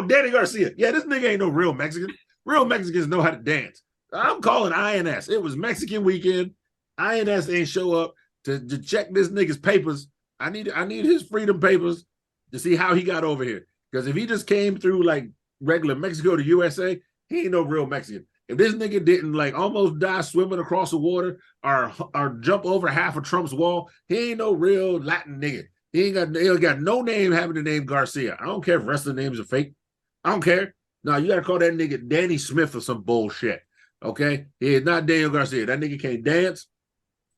Danny Garcia. Yeah, this nigga ain't no real Mexican. Real Mexicans know how to dance. I'm calling INS. It was Mexican weekend. INS ain't show up to check this nigga's papers. I need his freedom papers to see how he got over here. Because if he just came through like regular Mexico to USA, he ain't no real Mexican. If this nigga didn't like almost die swimming across the water or jump over half of Trump's wall, he ain't no real Latin nigga. He ain't got no name having the name Garcia. I don't care if wrestling names are fake. I don't care. No, you got to call that nigga Danny Smith or some bullshit. Okay? He is not Daniel Garcia. That nigga can't dance.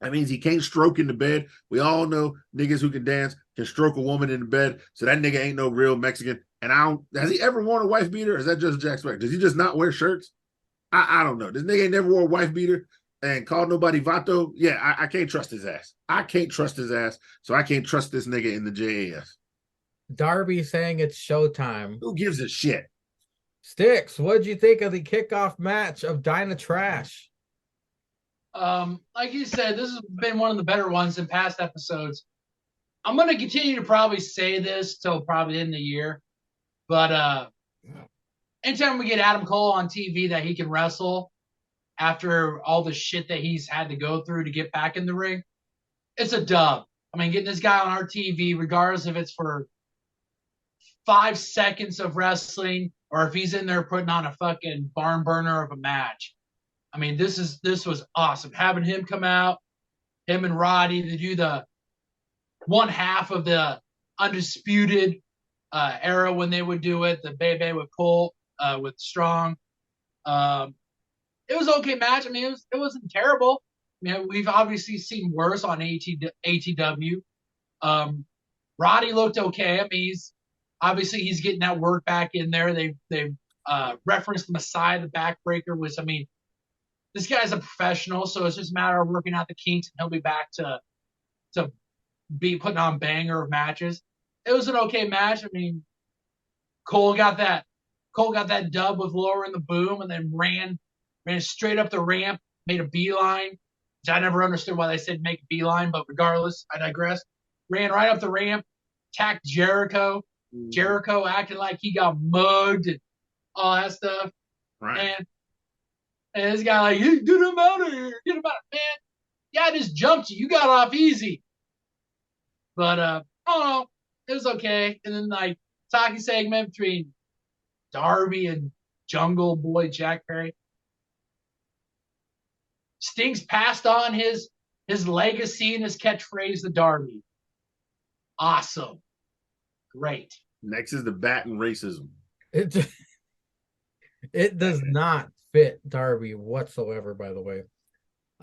That means he can't stroke in the bed. We all know niggas who can dance can stroke a woman in the bed. So that nigga ain't no real Mexican. And has he ever worn a wife beater? Or is that just Jack Swagger? Does he just not wear shirts? I don't know. This nigga ain't never wore a wife beater and called nobody Vato. Yeah, I can't trust his ass. I can't trust his ass. So I can't trust this nigga in the JAS.
Darby saying it's showtime.
Who gives a shit?
Sticks, what'd you think of the kickoff match of Dyna Trash?
Like you said, this has been one of the better ones in past episodes. I'm going to continue to probably say this till probably the end of the year. But anytime we get Adam Cole on TV that he can wrestle after all the shit that he's had to go through to get back in the ring, it's a dub. I mean, getting this guy on our TV, regardless if it's for 5 seconds of wrestling or if he's in there putting on a fucking barn burner of a match. I mean, this was awesome. Having him come out, him and Roddy to do the one half of the Undisputed era when they would do it, the Bebe with Colt, with Strong. It was an okay match. I mean, it wasn't terrible. I mean, we've obviously seen worse on ATW. Roddy looked okay. I mean, he's getting that work back in there. They've referenced the Messiah, the backbreaker, which, I mean, this guy's a professional, so it's just a matter of working out the kinks, and he'll be back to be putting on banger of matches. It was an okay match. I mean, Cole got that dub with lowering the boom, and then ran straight up the ramp, made a beeline, which I never understood why they said make a beeline, but regardless, I digress. Ran right up the ramp, attacked Jericho. Jericho acting like he got mugged and all that stuff.
Right.
And this guy like, get him out of here. Get him out. Man, yeah, I just jumped you. You got off easy. But, I don't know. It was okay. And then, like, talking segment between Darby and Jungle Boy Jack Perry. Sting's passed on his legacy and his catchphrase to Darby. Awesome. Great.
Next is the bat and racism.
It does not fit Darby whatsoever, by the way.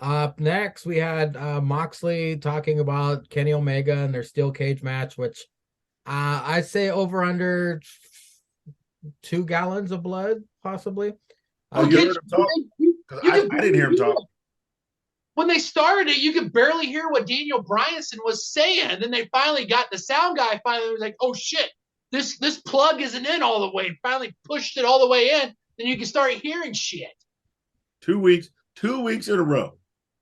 Up next, we had Moxley talking about Kenny Omega and their steel cage match, which I'd say over under 2 gallons of blood, possibly.
You heard him talk? I didn't hear him talk.
When they started it, you could barely hear what Daniel Bryanson was saying. And then they finally got the sound guy was like, oh shit, this plug isn't in all the way. Finally pushed it all the way in. Then you can start hearing shit.
2 weeks in a row.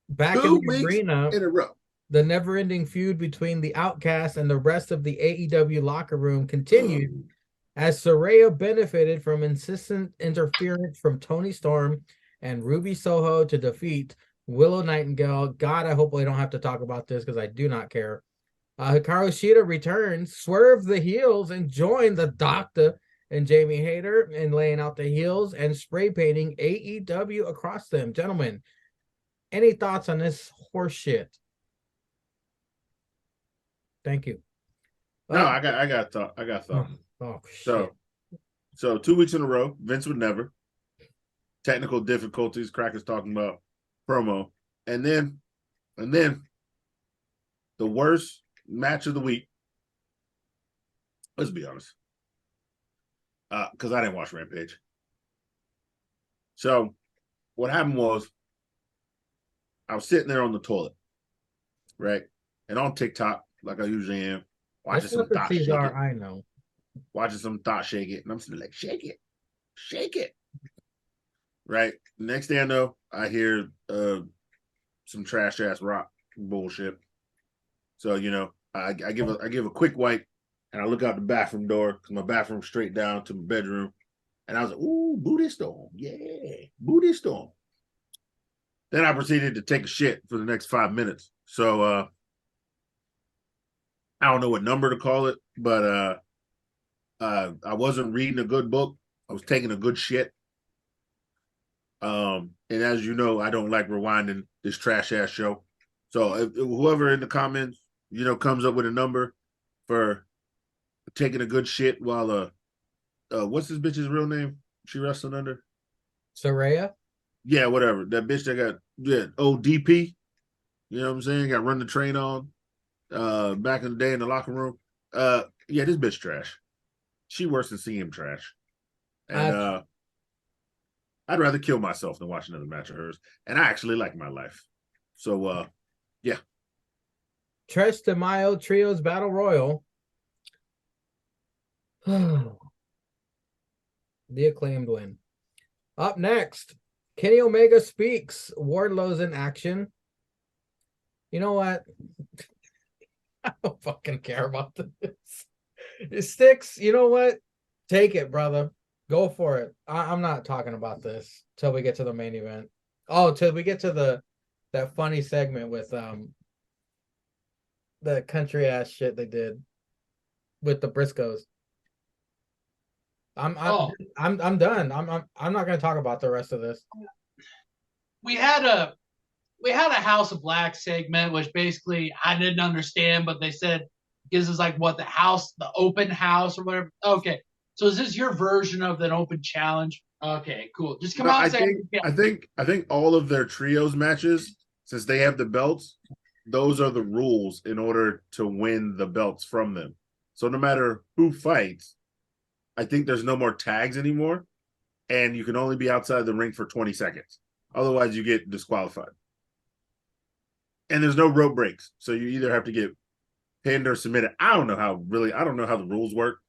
Back in the arena
in a row.
The never-ending feud between the Outcasts and the rest of the AEW locker room continued as Saraya benefited from insistent interference from Tony Storm and Ruby Soho to defeat Willow Nightingale. God, I hope I don't have to talk about this because I do not care. Hikaru Shida returns, swerved the heels, and joined the Doctor and Jamie Hayter in laying out the heels and spray painting AEW across them. Gentlemen, any thoughts on this horse shit? Thank you.
No, I got thought.
Oh shit.
So 2 weeks in a row, Vince would never. Technical difficulties, Cracker's talking about promo. And then the worst match of the week. Let's be honest. Because I didn't watch Rampage. So what happened was I was sitting there on the toilet, right? And on TikTok, like I usually am, watching some thought shake it.
I know.
Watching some thought shake it. And I'm sitting like, shake it. Right? Next thing I know, I hear some trash ass rock bullshit. So, I give a quick wipe and I look out the bathroom door because my bathroom's straight down to my bedroom. And I was like, ooh, booty storm. Yeah, booty storm. Then I proceeded to take a shit for the next 5 minutes. So I don't know what number to call it, but I wasn't reading a good book. I was taking a good shit. And as you know, I don't like rewinding this trash ass show. So if whoever in the comments, comes up with a number, for taking a good shit while what's this bitch's real name? She wrestling under?
Soraya?
Yeah, whatever. That bitch that got ODP. You know what I'm saying? Got run the train on back in the day in the locker room. Yeah, this bitch trash. She worse than CM trash. And I'd rather kill myself than watch another match of hers. And I actually like my life. So yeah.
Tres de Mayo Trios Battle Royal. The Acclaimed win. Up next, Kenny Omega speaks. Wardlow's in action. You know what? I don't fucking care about this. It sticks. You know what? Take it, brother. Go for it. I'm not talking about this till we get to the main event. Oh, till we get to that funny segment with the country ass shit they did with the Briscoes. I'm done. I'm not gonna talk about the rest of this.
We had a House of Black segment, which basically I didn't understand, but they said gives us like what the open house or whatever. Okay, so is this your version of an open challenge? Okay, cool. Just come out and say.
I think all of their trios matches, since they have the belts, those are the rules in order to win the belts from them. So no matter who fights, I think there's no more tags anymore, and you can only be outside the ring for 20 seconds. Otherwise, you get disqualified. And there's no rope breaks, so you either have to get pinned or submitted. I don't know how the rules work.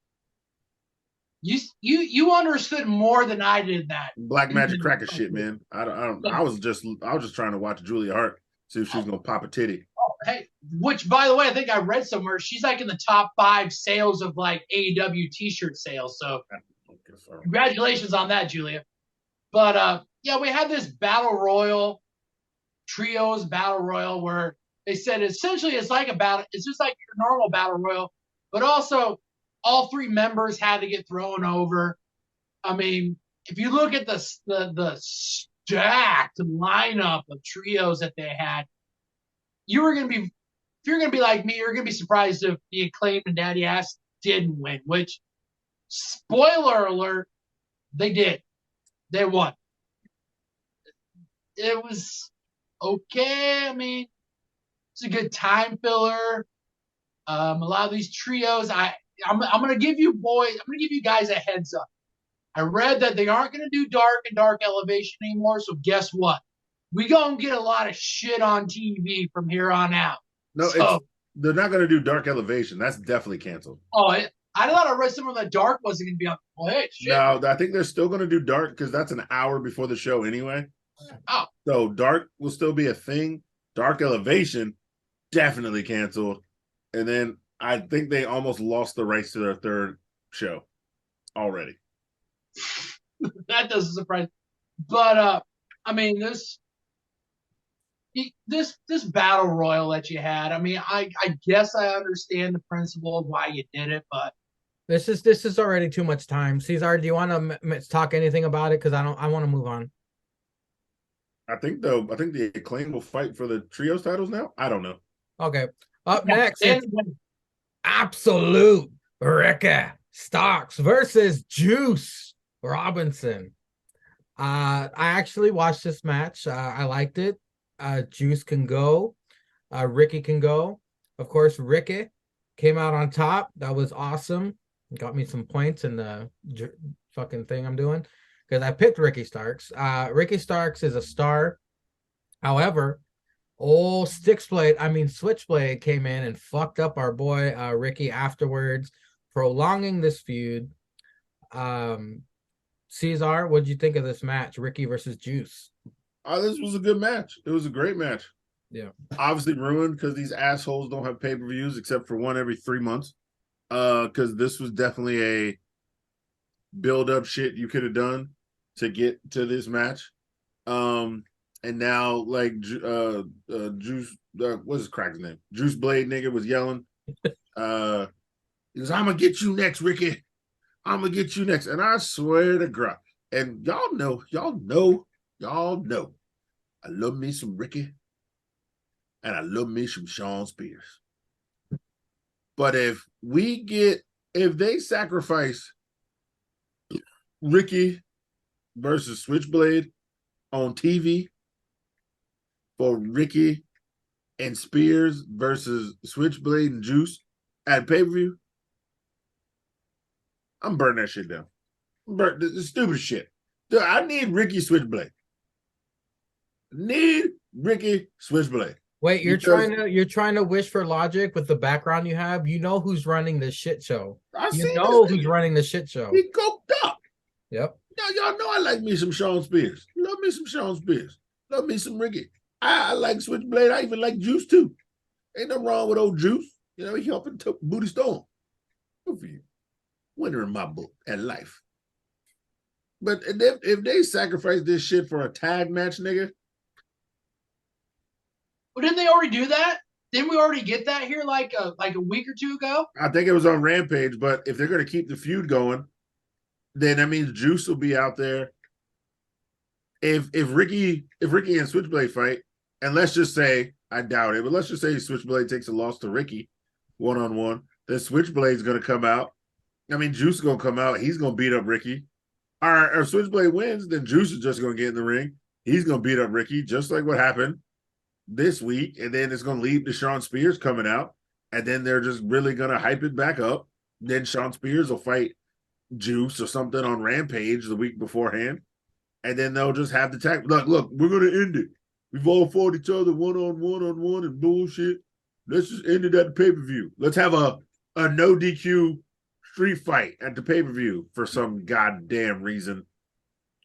You understood more than I did that.
Black magic cracker shit, man. I was just trying to watch Julia Hart, see if she was gonna pop a titty.
Oh, hey, which by the way, I think I read somewhere she's like in the top 5 sales of like AEW t-shirt sales. So congratulations on that, Julia. But yeah, we had this battle royal, trios battle royal, where they said essentially it's just like your normal battle royal, but also all 3 members had to get thrown over. I mean, if you look at the stacked lineup of trios that they had, if you're gonna be like me, you're gonna be surprised if the Acclaimed and Daddy Ass didn't win. Which, spoiler alert, they did. They won. It was okay. I mean, it's a good time filler. A lot of these trios, I'm gonna give you guys a heads up. I read that they aren't gonna do Dark Elevation anymore. So guess what? We gonna get a lot of shit on TV from here on out.
No, they're not gonna do Dark Elevation. That's definitely canceled.
Oh, I thought I read somewhere that Dark wasn't gonna be on. Well, hey, shit.
No, I think they're still gonna do Dark because that's an hour before the show anyway.
Oh,
so Dark will still be a thing. Dark Elevation definitely canceled, and then I think they almost lost the rights to their 3rd show already.
That doesn't surprise me. But I mean this battle royal that you had. I mean, I guess I understand the principle of why you did it, but
this is already too much time. Cesar, do you want to talk anything about it? Because I want to move on.
I think the Acclaim will fight for the trios titles now. I don't know.
Okay. Up next, Absolute Ricky Starks versus Juice Robinson. I actually watched this match. I liked it. Juice can go. Ricky can go. Of course, Ricky came out on top. That was awesome. Got me some points in the fucking thing I'm doing because I picked Ricky Starks. Ricky Starks is a star. However, Switchblade came in and fucked up our boy Ricky afterwards, prolonging this feud. Cesar, what'd you think of this match, Ricky versus Juice?
This was a good match. It was a great match.
Yeah.
Obviously ruined because these assholes don't have pay-per-views except for one every 3 months. Because this was definitely a build-up shit you could have done to get to this match. And now, like, Juice, what's his crack's name? Juice Blade nigga was yelling. He goes, I'm going to get you next, Ricky. I'm going to get you next. And I swear to God. And y'all know, I love me some Ricky. And I love me some Sean Spears. But if they sacrifice Ricky versus Switchblade on TV for Ricky and Spears versus Switchblade and Juice at pay-per-view, I'm burning that shit down. Burn the stupid shit. Dude, I need Ricky Switchblade. Need Ricky Switchblade.
Wait, you're
Because
trying to wish for logic with the background you have. You know who's running this shit show.
I
You
seen
know
this
who's
nigga.
running the shit show.
He coked up.
Yep.
Y'all know I like me some Sean Spears. Love me some Sean Spears. Love me some Ricky. I like Switchblade. I even like Juice too. Ain't nothing wrong with old Juice. You know, he helping Booty Storm. Good for you. Winner in my book and life. But if they sacrifice this shit for a tag match, nigga.
Well, didn't they already do that? Didn't we already get that here like a week or two ago?
I think it was on Rampage, but if they're going to keep the feud going, then that means Juice will be out there. If Ricky and Switchblade fight, and let's just say, I doubt it, but let's just say Switchblade takes a loss to Ricky one-on-one, then Switchblade's going to come out. I mean, Juice is going to come out. He's going to beat up Ricky. Or if Switchblade wins, then Juice is just going to get in the ring. He's going to beat up Ricky, just like what happened this week. And then it's going to lead to Sean Spears coming out. And then they're just really going to hype it back up. Then Sean Spears will fight Juice or something on Rampage the week beforehand. And then they'll just have the tag. Look, we're going to end it. We've all fought each other one-on-one and bullshit. Let's just end it at the pay-per-view. Let's have a no DQ street fight at the pay-per-view for some goddamn reason.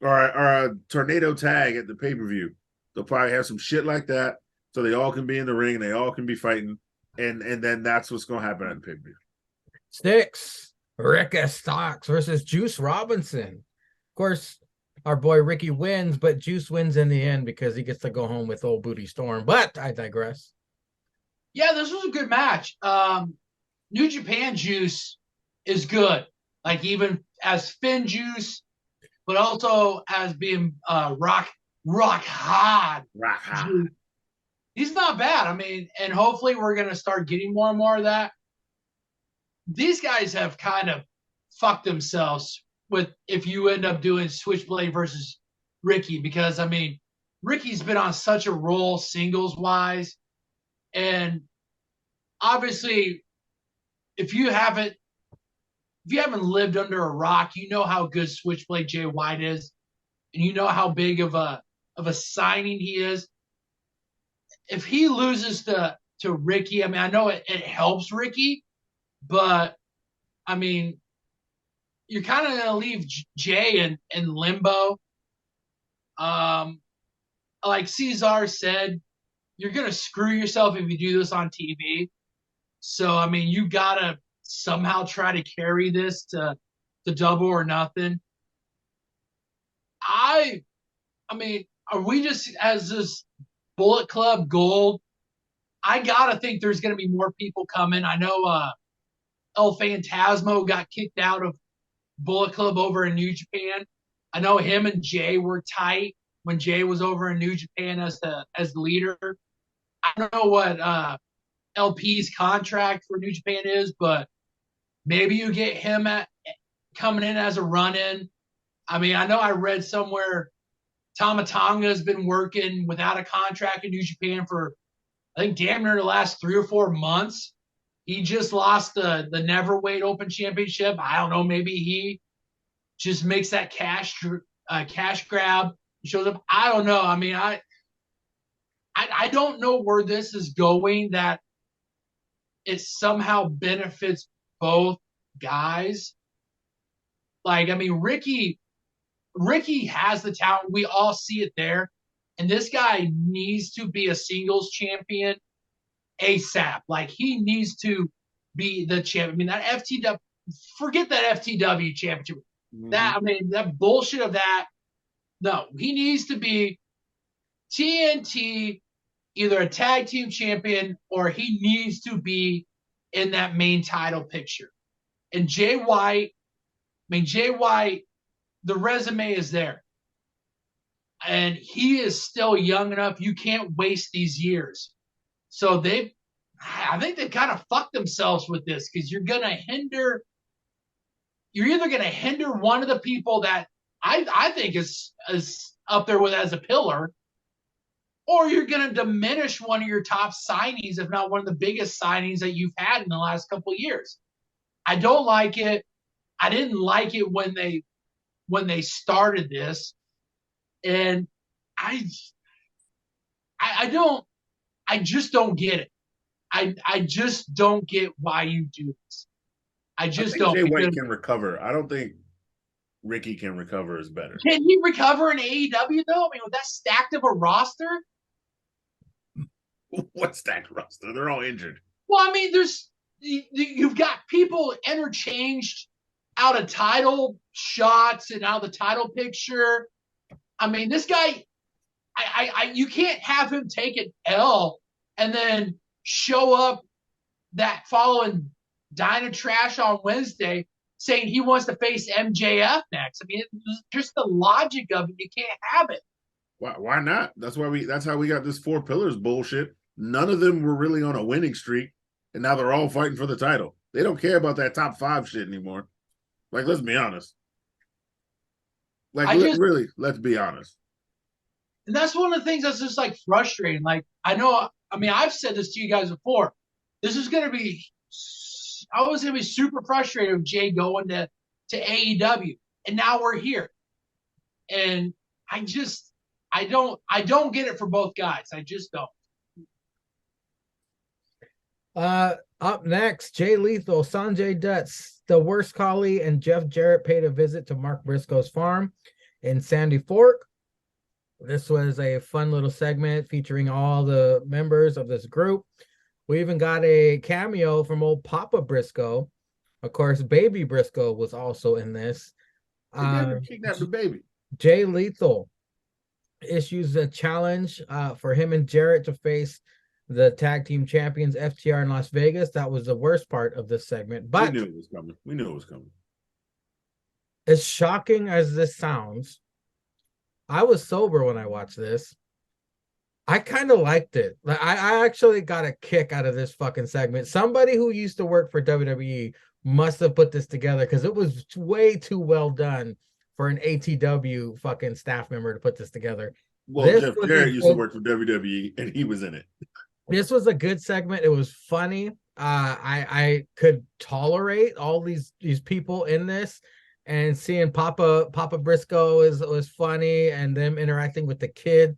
Or a tornado tag at the pay-per-view. They'll probably have some shit like that so they all can be in the ring and they all can be fighting. And then that's what's going to happen at the pay-per-view.
6, Ricky Starks versus Juice Robinson. Of course, our boy Ricky wins, but Juice wins in the end because he gets to go home with old Booty Storm. But I digress.
Yeah, this was a good match. New Japan Juice is good. Like even as Finn Juice, but also as being rock hard.
Rock hard.
Juice. He's not bad. I mean, and hopefully we're gonna start getting more and more of that. These guys have kind of fucked themselves with if you end up doing Switchblade versus Ricky, because I mean, Ricky's been on such a roll singles wise, and obviously, if you haven't lived under a rock, you know how good Switchblade Jay White is, and you know how big of a signing he is. If he loses to Ricky, I mean, I know it helps Ricky, but I mean, you're kind of going to leave Jay in limbo. Like Cesar said, you're going to screw yourself if you do this on TV. So, I mean, you got to somehow try to carry this to Double or Nothing. I mean, are we just as this Bullet Club Gold? I got to think there's going to be more people coming. I know El Phantasmo got kicked out of Bullet Club over in New Japan. I know him and Jay were tight when Jay was over in New Japan as the leader. I don't know what LP's contract for New Japan is, but maybe you get him coming in as a run-in. I mean, I know I read somewhere Tama Tonga has been working without a contract in New Japan for, I think, damn near the last 3 or 4 months. He just lost the Neverweight Open Championship. I don't know. Maybe he just makes that cash grab, shows up. I don't know. I mean, I don't know where this is going, that it somehow benefits both guys. Like, I mean, Ricky has the talent. We all see it there. And this guy needs to be a singles champion ASAP. Like, he needs to be the champ. I mean, that FTW, forget that FTW championship. Mm-hmm. That bullshit of that. No, he needs to be TNT, either a tag team champion, or he needs to be in that main title picture. And Jay White, the resume is there. And he is still young enough. You can't waste these years. So they've I think they kind of fucked themselves with this because you're either gonna hinder one of the people that I think is up there with as a pillar, or you're gonna diminish one of your top signings, if not one of the biggest signings that you've had in the last couple of years. I don't like it. I didn't like it when they started this, and I don't. I just don't get it. I just don't get why you do this. I just
think
don't.
Jay White can recover. I don't think Ricky can recover is better.
Can he recover in AEW though? I mean, with that stacked of a roster.
What stacked roster? They're all injured.
Well, I mean, you've got people interchanged out of title shots and out of the title picture. I mean, this guy, you can't have him take an L and then show up that following Dyna Trash on Wednesday saying he wants to face MJF next. I mean, just the logic of it, you can't have it.
Why not? That's how we got this 4 pillars bullshit. None of them were really on a winning streak, and now they're all fighting for the title. They don't care about that top 5 shit anymore. Like, let's be honest. Like, really, let's be honest.
And that's one of the things that's just like frustrating. Like, I've said this to you guys before. I was going to be super frustrated with Jay going to AEW, and now we're here. And I don't get it for both guys. I just don't.
Up next, Jay Lethal, Sanjay Dutt, the Worst Collie, and Jeff Jarrett paid a visit to Mark Briscoe's farm in Sandy Fork. This was a fun little segment featuring all the members of this group. We even got a cameo from old Papa Briscoe. Of course, Baby Briscoe was also in this.
Kidnapped the baby.
Jay Lethal issues a challenge for him and Jarrett to face the tag team champions FTR in Las Vegas. That was the worst part of this segment, but
we knew it was coming.
As shocking as this sounds, I was sober when I watched this. I kind of liked it. Like, I actually got a kick out of this fucking segment. Somebody who used to work for WWE must have put this together because it was way too well done for an ATW fucking staff member to put this together.
Well, Jeff Jarrett used to work for WWE and he was in it.
This was a good segment. It was funny. I could tolerate all these people in this, and seeing Papa Briscoe was funny, and them interacting with the kid.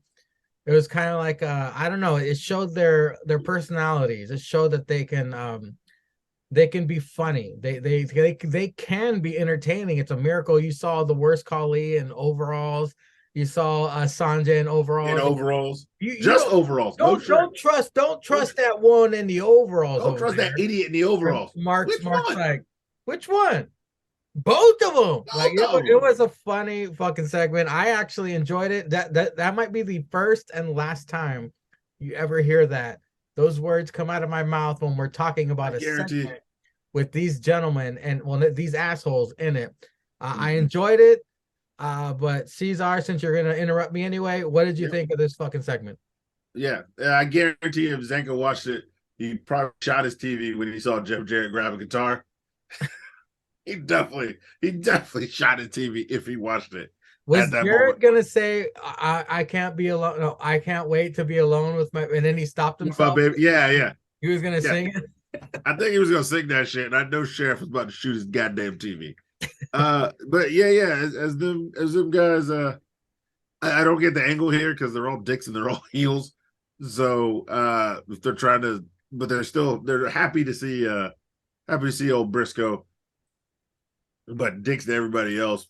It was kind of like I don't know. It showed their personalities. It showed that they can be funny. They can be entertaining. It's a miracle. You saw the Worst Khali in overalls. You saw Sanjay in overalls.
Overalls.
You
overalls.
Don't trust that one in the overalls.
Don't trust that idiot in the overalls.
Mark's like, which one? Both of them. It was a funny fucking segment. I actually enjoyed it. That might be the first and last time you ever hear that. Those words come out of my mouth when we're talking about a segment with these gentlemen and these assholes in it. I enjoyed it. But Cesar, since you're gonna interrupt me anyway, what did you think of this fucking segment?
Yeah, I guarantee if Zanko watched it, he probably shot his TV when he saw Jeff Jarrett grab a guitar. he definitely shot his TV if he watched it.
Was Jarrett gonna say, I can't be alone? No, I can't wait to be alone with my. And then he stopped himself.
Baby. Yeah.
He was gonna sing it.
I think he was gonna sing that shit, and I know Sheriff was about to shoot his goddamn TV. But yeah, as them guys, I don't get the angle here because they're all dicks and they're all heels. So if they're trying to, but they're happy to see old Briscoe, but dicks to everybody else.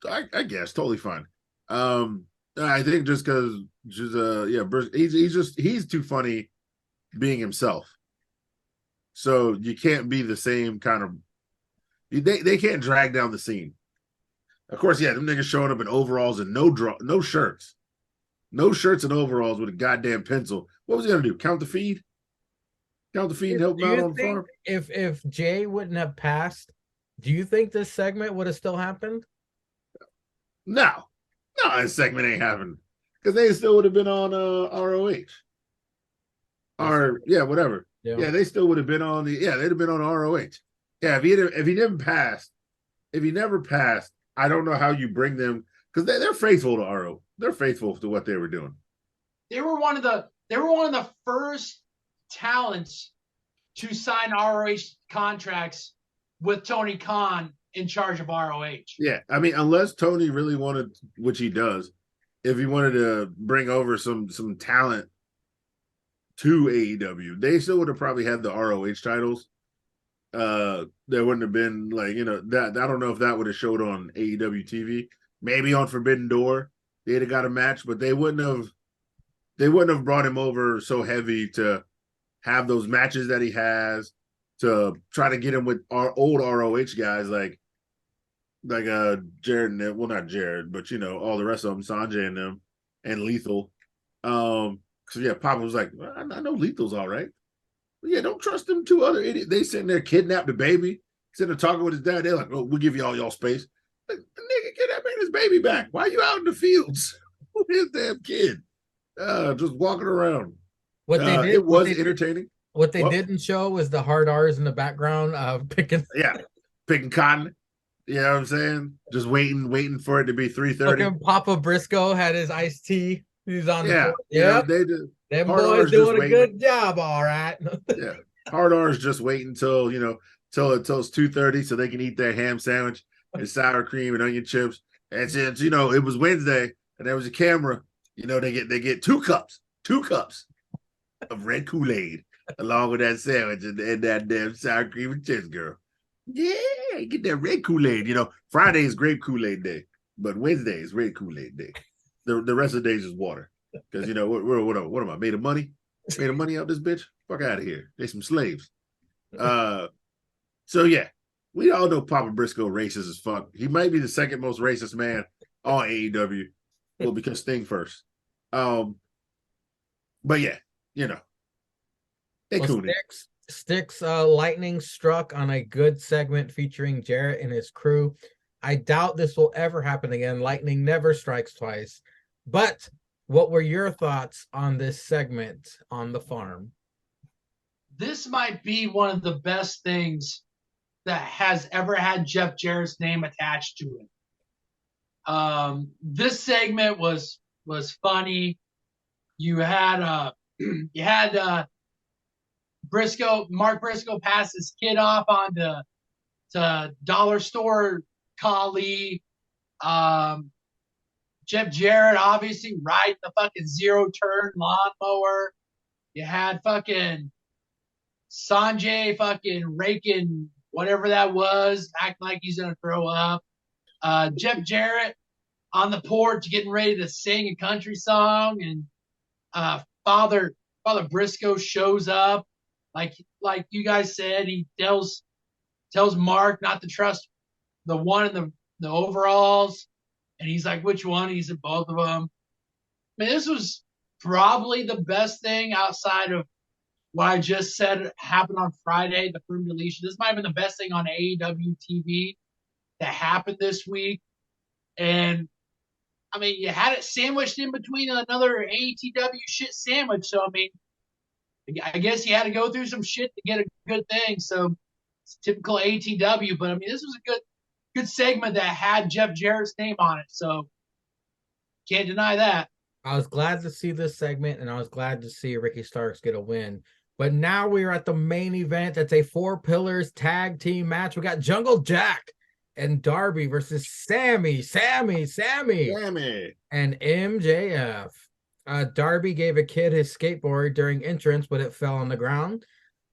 I guess totally fine. I think just because he's too funny being himself. So you can't be the same kind of. They can't drag down the scene. Of course, yeah, them niggas showing up in overalls and no shirts. No shirts and overalls with a goddamn pencil. What was he gonna do? Count the feed? Count the feed and help him out on the farm?
If Jay wouldn't have passed, do you think this segment would have still happened?
No, this segment ain't happened. Because they still would have been on ROH. Or yeah, whatever. Yeah, they still would have been on the. Yeah, they'd have been on ROH. Yeah, if he never passed, I don't know how you bring them because they're faithful to RO. They're faithful to what they were doing.
They were one of the first talents to sign ROH contracts with Tony Khan in charge of ROH.
Yeah, I mean, unless Tony really wanted, which he does, if he wanted to bring over some talent to AEW, they still would have probably had the ROH titles. There wouldn't have been like, that I don't know if that would have showed on AEW TV. Maybe on Forbidden Door they'd have got a match, but they wouldn't have brought him over so heavy to have those matches that he has, to try to get him with our old ROH guys like Jared and well, not Jared, but all the rest of them, Sanjay and them, and Lethal. So yeah, Papa was like, well, I know Lethal's all right. But yeah, don't trust them two other idiots. They sitting there kidnapped the baby, sitting there talking with his dad. They're like, oh, we'll give you all y'all space. Like, the nigga kidnapping his baby back. Why are you out in the fields with his damn kid? Just walking around. It was entertaining.
What they didn't show was the hard R's in the background picking.
Yeah, picking cotton. You know what I'm saying? Just waiting for it to be 3:30.
Papa Briscoe had his iced tea. He's on the court.
Yeah, they did.
Them boys doing a good job, all right.
Yeah, hard R's just waiting until till it's 2:30 so they can eat their ham sandwich and sour cream and onion chips. And since it was Wednesday and there was a camera, they get two cups of red Kool-Aid along with that sandwich and that damn sour cream and chips, girl. Yeah, get that red Kool-Aid. Friday is grape Kool-Aid day, but Wednesday is red Kool-Aid day. The rest of the days is water. Because what am I made of money? Made of money out this bitch? Fuck out of here. They some slaves. So yeah, we all know Papa Briscoe racist as fuck. He might be the second most racist man on AEW. Well, because Sting first. But yeah, they cool.
Sticks lightning struck on a good segment featuring Jarrett and his crew. I doubt this will ever happen again. Lightning never strikes twice. But what were your thoughts on this segment on the farm?
This might be one of the best things that has ever had Jeff Jarrett's name attached to it. This segment was funny. You had Mark Briscoe pass his kid off on to dollar store Kali. Jeff Jarrett obviously riding the fucking zero turn lawnmower. You had fucking Sanjay fucking raking whatever that was, acting like he's gonna throw up. Jeff Jarrett on the porch getting ready to sing a country song, and Father Briscoe shows up, like you guys said. He tells Mark not to trust the one in the overalls. And he's like, which one? He said, both of them. I mean, this was probably the best thing outside of what I just said happened on Friday, the Froome deletion. This might have been the best thing on AEW TV that happened this week. And, I mean, you had it sandwiched in between another AEW shit sandwich. So, I mean, I guess you had to go through some shit to get a good thing. So, it's typical AEW. But, I mean, this was a good segment that had Jeff Jarrett's name on it, so can't deny that.
I was glad to see this segment, and I was glad to see Ricky Starks get a win. But now we are at the main event. It's a 4 pillars tag team match. We got Jungle Jack and Darby versus Sammy, and MJF. Darby gave a kid his skateboard during entrance, but it fell on the ground.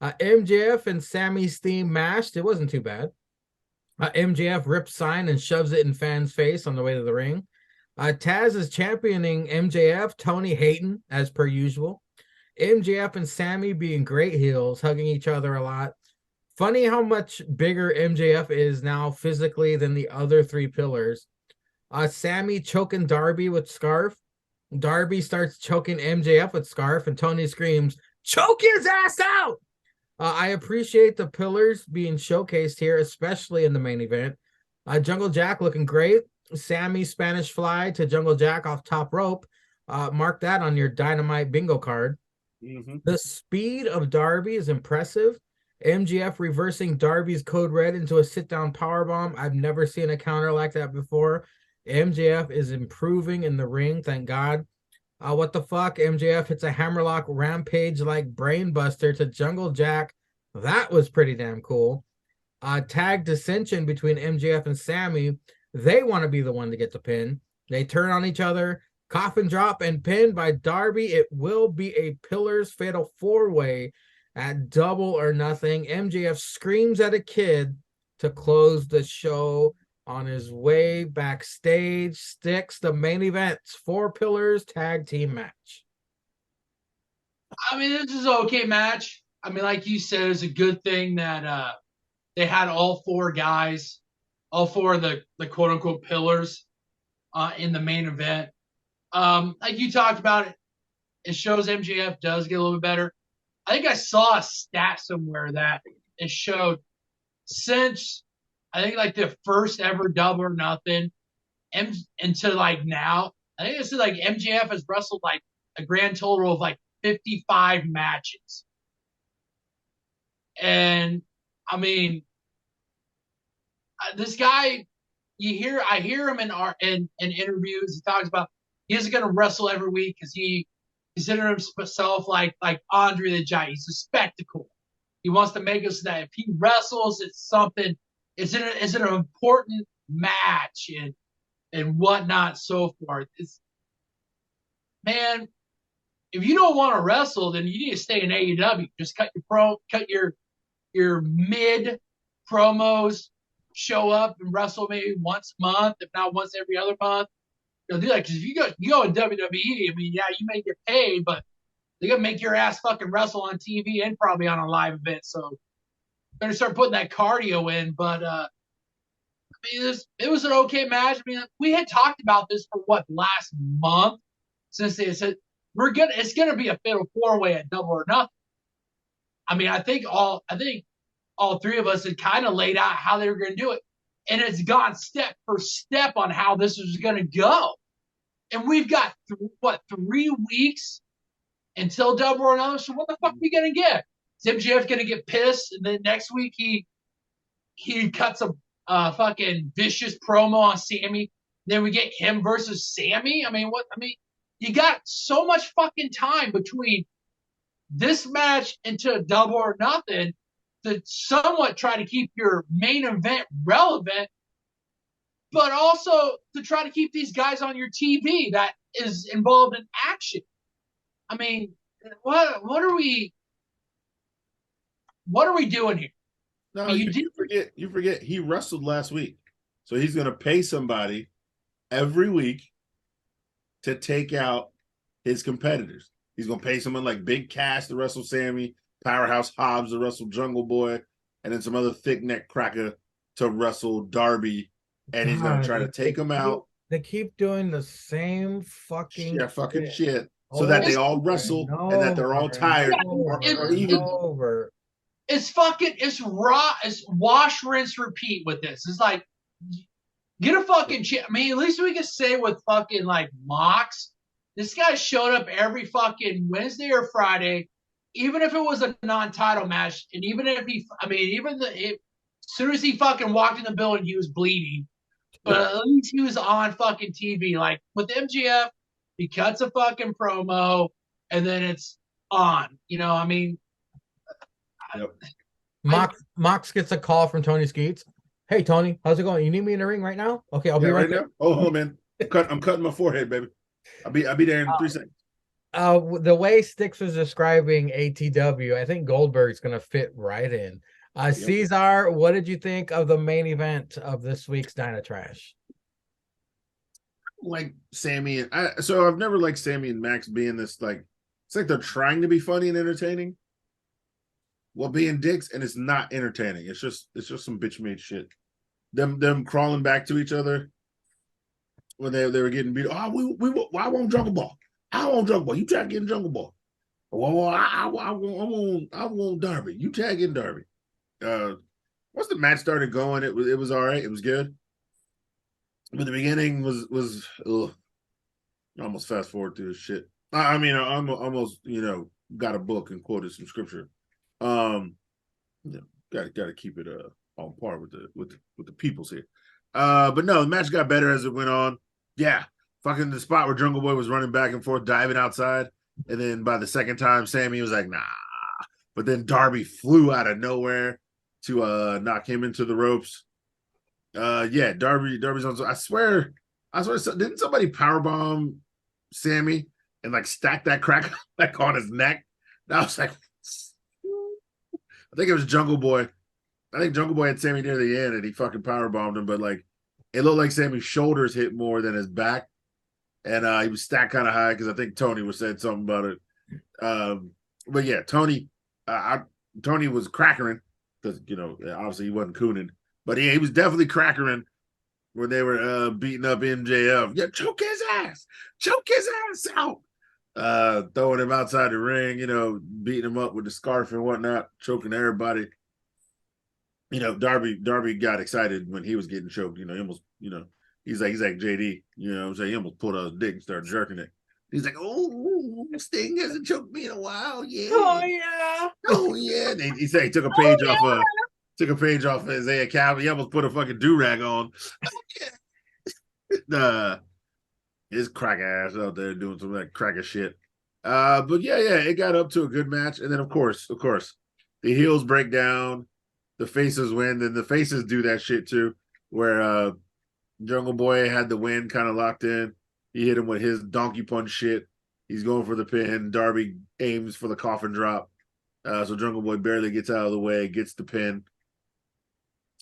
MJF and Sammy's theme matched. It wasn't too bad. MJF rips sign and shoves it in fans' face on the way to the ring. Taz is championing MJF, Tony hating as per usual. MJF and Sammy being great heels, hugging each other a lot. Funny how much bigger MJF is now physically than the other 3 pillars. Sammy choking Darby with scarf. Darby starts choking MJF with scarf, and Tony screams, "Choke his ass out!" I appreciate the pillars being showcased here, especially in the main event. Jungle Jack looking great. Sammy Spanish fly to Jungle Jack off top rope. Mark that on your Dynamite bingo card. The speed of Darby is impressive. MGF reversing Darby's code red into a sit-down powerbomb. I've never seen a counter like that before. MJF is improving in the ring, thank God. What the fuck? MJF hits a hammerlock rampage like brainbuster to Jungle Jack. That was pretty damn cool. Tag dissension between MJF and Sammy. They want to be the one to get the pin. They turn on each other. Coffin drop and pin by Darby. It will be a Pillars Fatal 4-Way at Double or Nothing. MJF screams at a kid to close the show. On his way backstage, Sticks the main event's 4 Pillars tag team match.
I mean, this is an okay match. I mean, like you said, it's a good thing that they had all 4 guys, all 4 of the quote unquote pillars in the main event. Like you talked about, it shows MJF does get a little bit better. I think I saw a stat somewhere that it showed since I think like the first ever Double or Nothing until like now, I think it's like MJF has wrestled like a grand total of like 55 matches. And I mean, this guy, I hear him in interviews. He talks about he isn't going to wrestle every week because he considers himself like Andre the Giant. He's a spectacle. He wants to make us that if he wrestles, it's something. It's an important match and whatnot, so forth. Man, if you don't want to wrestle, then you need to stay in AEW. Just cut your mid promos, show up and wrestle maybe once a month, if not once every other month. You'll do that because if you go in WWE, I mean, yeah, you may get paid, but they gotta make your ass fucking wrestle on TV and probably on a live event. So better start putting that cardio in. But I mean, it was an okay match. I mean, we had talked about this for last month since they said it's gonna be a fatal 4-Way at Double or Nothing. I mean, I think all 3 of us had kind of laid out how they were going to do it, and it's gone step for step on how this is going to go. And we've got 3 weeks until Double or Nothing. So what the fuck are we going to get? Is MJF going to get pissed, and then next week he cuts a fucking vicious promo on Sammy? Then we get him versus Sammy. I mean, you got so much fucking time between this match into Double or Nothing to somewhat try to keep your main event relevant, but also to try to keep these guys on your TV that is involved in action. I mean, what are we doing here?
No,
I mean,
you forget he wrestled last week. So he's gonna pay somebody every week to take out his competitors. He's gonna pay someone like Big Cass to wrestle Sammy, Powerhouse Hobbs to wrestle Jungle Boy, and then some other thick neck cracker to wrestle Darby. And he's gonna try to take him out.
They keep doing the same fucking
shit, so that they all wrestle and that they're all tired.
It's raw. It's wash, rinse, repeat with this. It's like get a fucking I mean, at least we can say with fucking like Mox, this guy showed up every fucking Wednesday or Friday, even if it was a non-title match, and even if as soon as he fucking walked in the building, he was bleeding. But at least he was on fucking TV. Like with MGF, he cuts a fucking promo, and then it's on. You know, I mean,
Yep.
Mox gets a call from Tony Skeets. Hey Tony, how's it going? You need me in the ring right now? Okay, I'll be right there.
Now. Oh, hold on, man. I'm cutting my forehead, baby. I'll be there in 3 seconds.
The way Sticks was describing ATW, I think Goldberg's gonna fit right in.
Yep.
Cesar, what did you think of the main event of this week's Dynatrash?
Like Sammy so I've never liked Sammy and Max being this like, it's like they're trying to be funny and entertaining while being dicks, and it's not entertaining. It's just some bitch made shit. Them crawling back to each other when they were getting beat. Oh, I want Jungle Ball. I want Jungle Ball. You try to get in Jungle Ball. Well, I want Darby. You tag in Darby. Once the match started going, it was all right. It was good. But the beginning was ugh. Almost fast forward through this shit. I mean, I'm almost, got a book and quoted some scripture. You know, gotta keep it on par with the peoples here. But no, the match got better as it went on. Yeah, fucking the spot where Jungle Boy was running back and forth, diving outside, and then by the second time, Sammy was like, nah. But then Darby flew out of nowhere to knock him into the ropes. Yeah, Darby's on. I swear, didn't somebody powerbomb Sammy and like stack that crack like on his neck? And I was like, I think it was Jungle Boy. I think Jungle Boy had Sammy near the end and he fucking powerbombed him, but like it looked like Sammy's shoulders hit more than his back. And he was stacked kind of high because I think Tony was saying something about it. But yeah, Tony was crackering because, you know, obviously he wasn't cooning, but he was definitely crackering when they were beating up MJF. Yeah, choke his ass out. Throwing him outside the ring, you know, beating him up with the scarf and whatnot, choking everybody. You know, Darby got excited when he was getting choked. You know, he almost, you know, he's like JD, you know what I'm saying? He almost pulled out his dick and started jerking it. He's like, oh, Sting hasn't choked me in a while. Yeah.
Oh yeah.
Oh yeah. And he said he took a page off Isaiah Calvin. He almost put a fucking do-rag on. His crack ass out there doing some of that cracker shit. But yeah, it got up to a good match. And then of course, the heels break down, the faces win, then the faces do that shit too, where Jungle Boy had the win kind of locked in. He hit him with his donkey punch shit. He's going for the pin. Darby aims for the coffin drop. So Jungle Boy barely gets out of the way, gets the pin.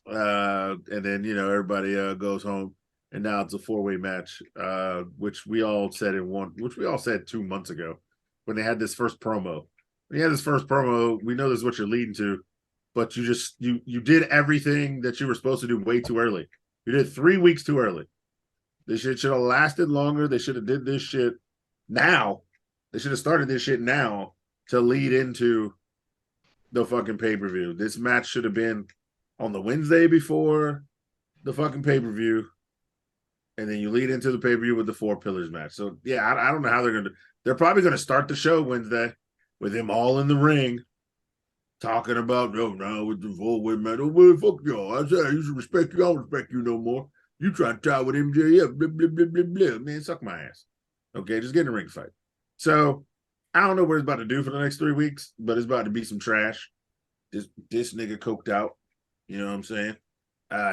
And then, you know, everybody goes home. And now it's a 4-way match, which we all said 2 months ago when they had this first promo. When you had this first promo, we know this is what you're leading to, but you did everything that you were supposed to do way too early. You did 3 weeks too early. This shit should have lasted longer. They should have did this shit now. They should have started this shit now to lead into the fucking pay-per-view. This match should have been on the Wednesday before the fucking pay-per-view. And then you lead into the pay-per-view with the 4 Pillars match. So, yeah, I don't know how they're going to – they're probably going to start the show Wednesday with them all in the ring talking about, oh, no, with the 4-way match. Oh, well, fuck y'all. I said I used to respect you. I don't respect you no more. You try to tie with MJF, blah, blah, blah, blah, blah. Man, suck my ass. Okay, just get in a ring fight. So, I don't know what it's about to do for the next 3 weeks, but it's about to be some trash. This nigga coked out. You know what I'm saying?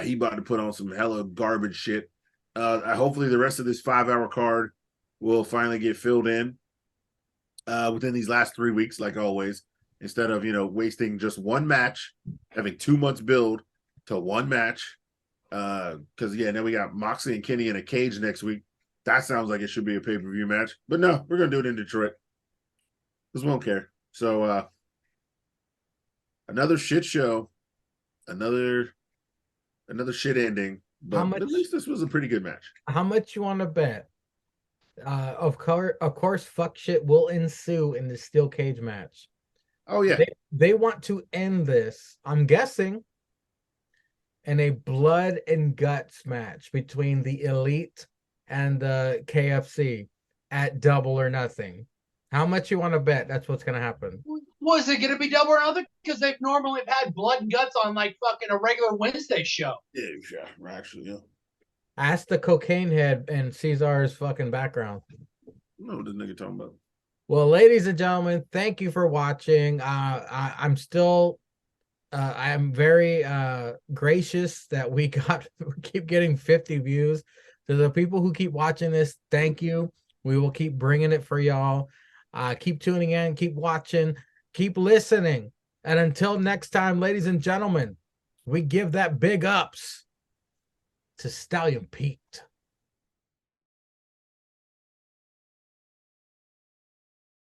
He about to put on some hella garbage shit. Hopefully the rest of this 5-hour card will finally get filled in within these last 3 weeks, like always, instead of, you know, wasting just one match, having 2 months build to one match. Because, yeah, then we got Moxley and Kenny in a cage next week. That sounds like it should be a pay-per-view match. But no, we're going to do it in Detroit. Just won't care. So, another shit show. Another shit ending. But at least this was a pretty good match.
How much you want to bet? Of course, fuck shit will ensue in the steel cage match.
Oh yeah,
they want to end this, I'm guessing, in a blood and guts match between the Elite and the KFC at Double or Nothing. How much you want to bet that's what's going to happen?
Was it going to be Double or Nothing? Because they've normally had blood and guts on like fucking a regular Wednesday show.
Yeah, actually, yeah.
Ask the cocaine head and Cesar's fucking background.
No, what this nigga talking about?
Well, ladies and gentlemen, thank you for watching. I'm very gracious that we keep getting 50 views. To the people who keep watching this, thank you. We will keep bringing it for y'all. Keep tuning in, keep watching, keep listening. And until next time, ladies and gentlemen, we give that big ups to Stallion Pete.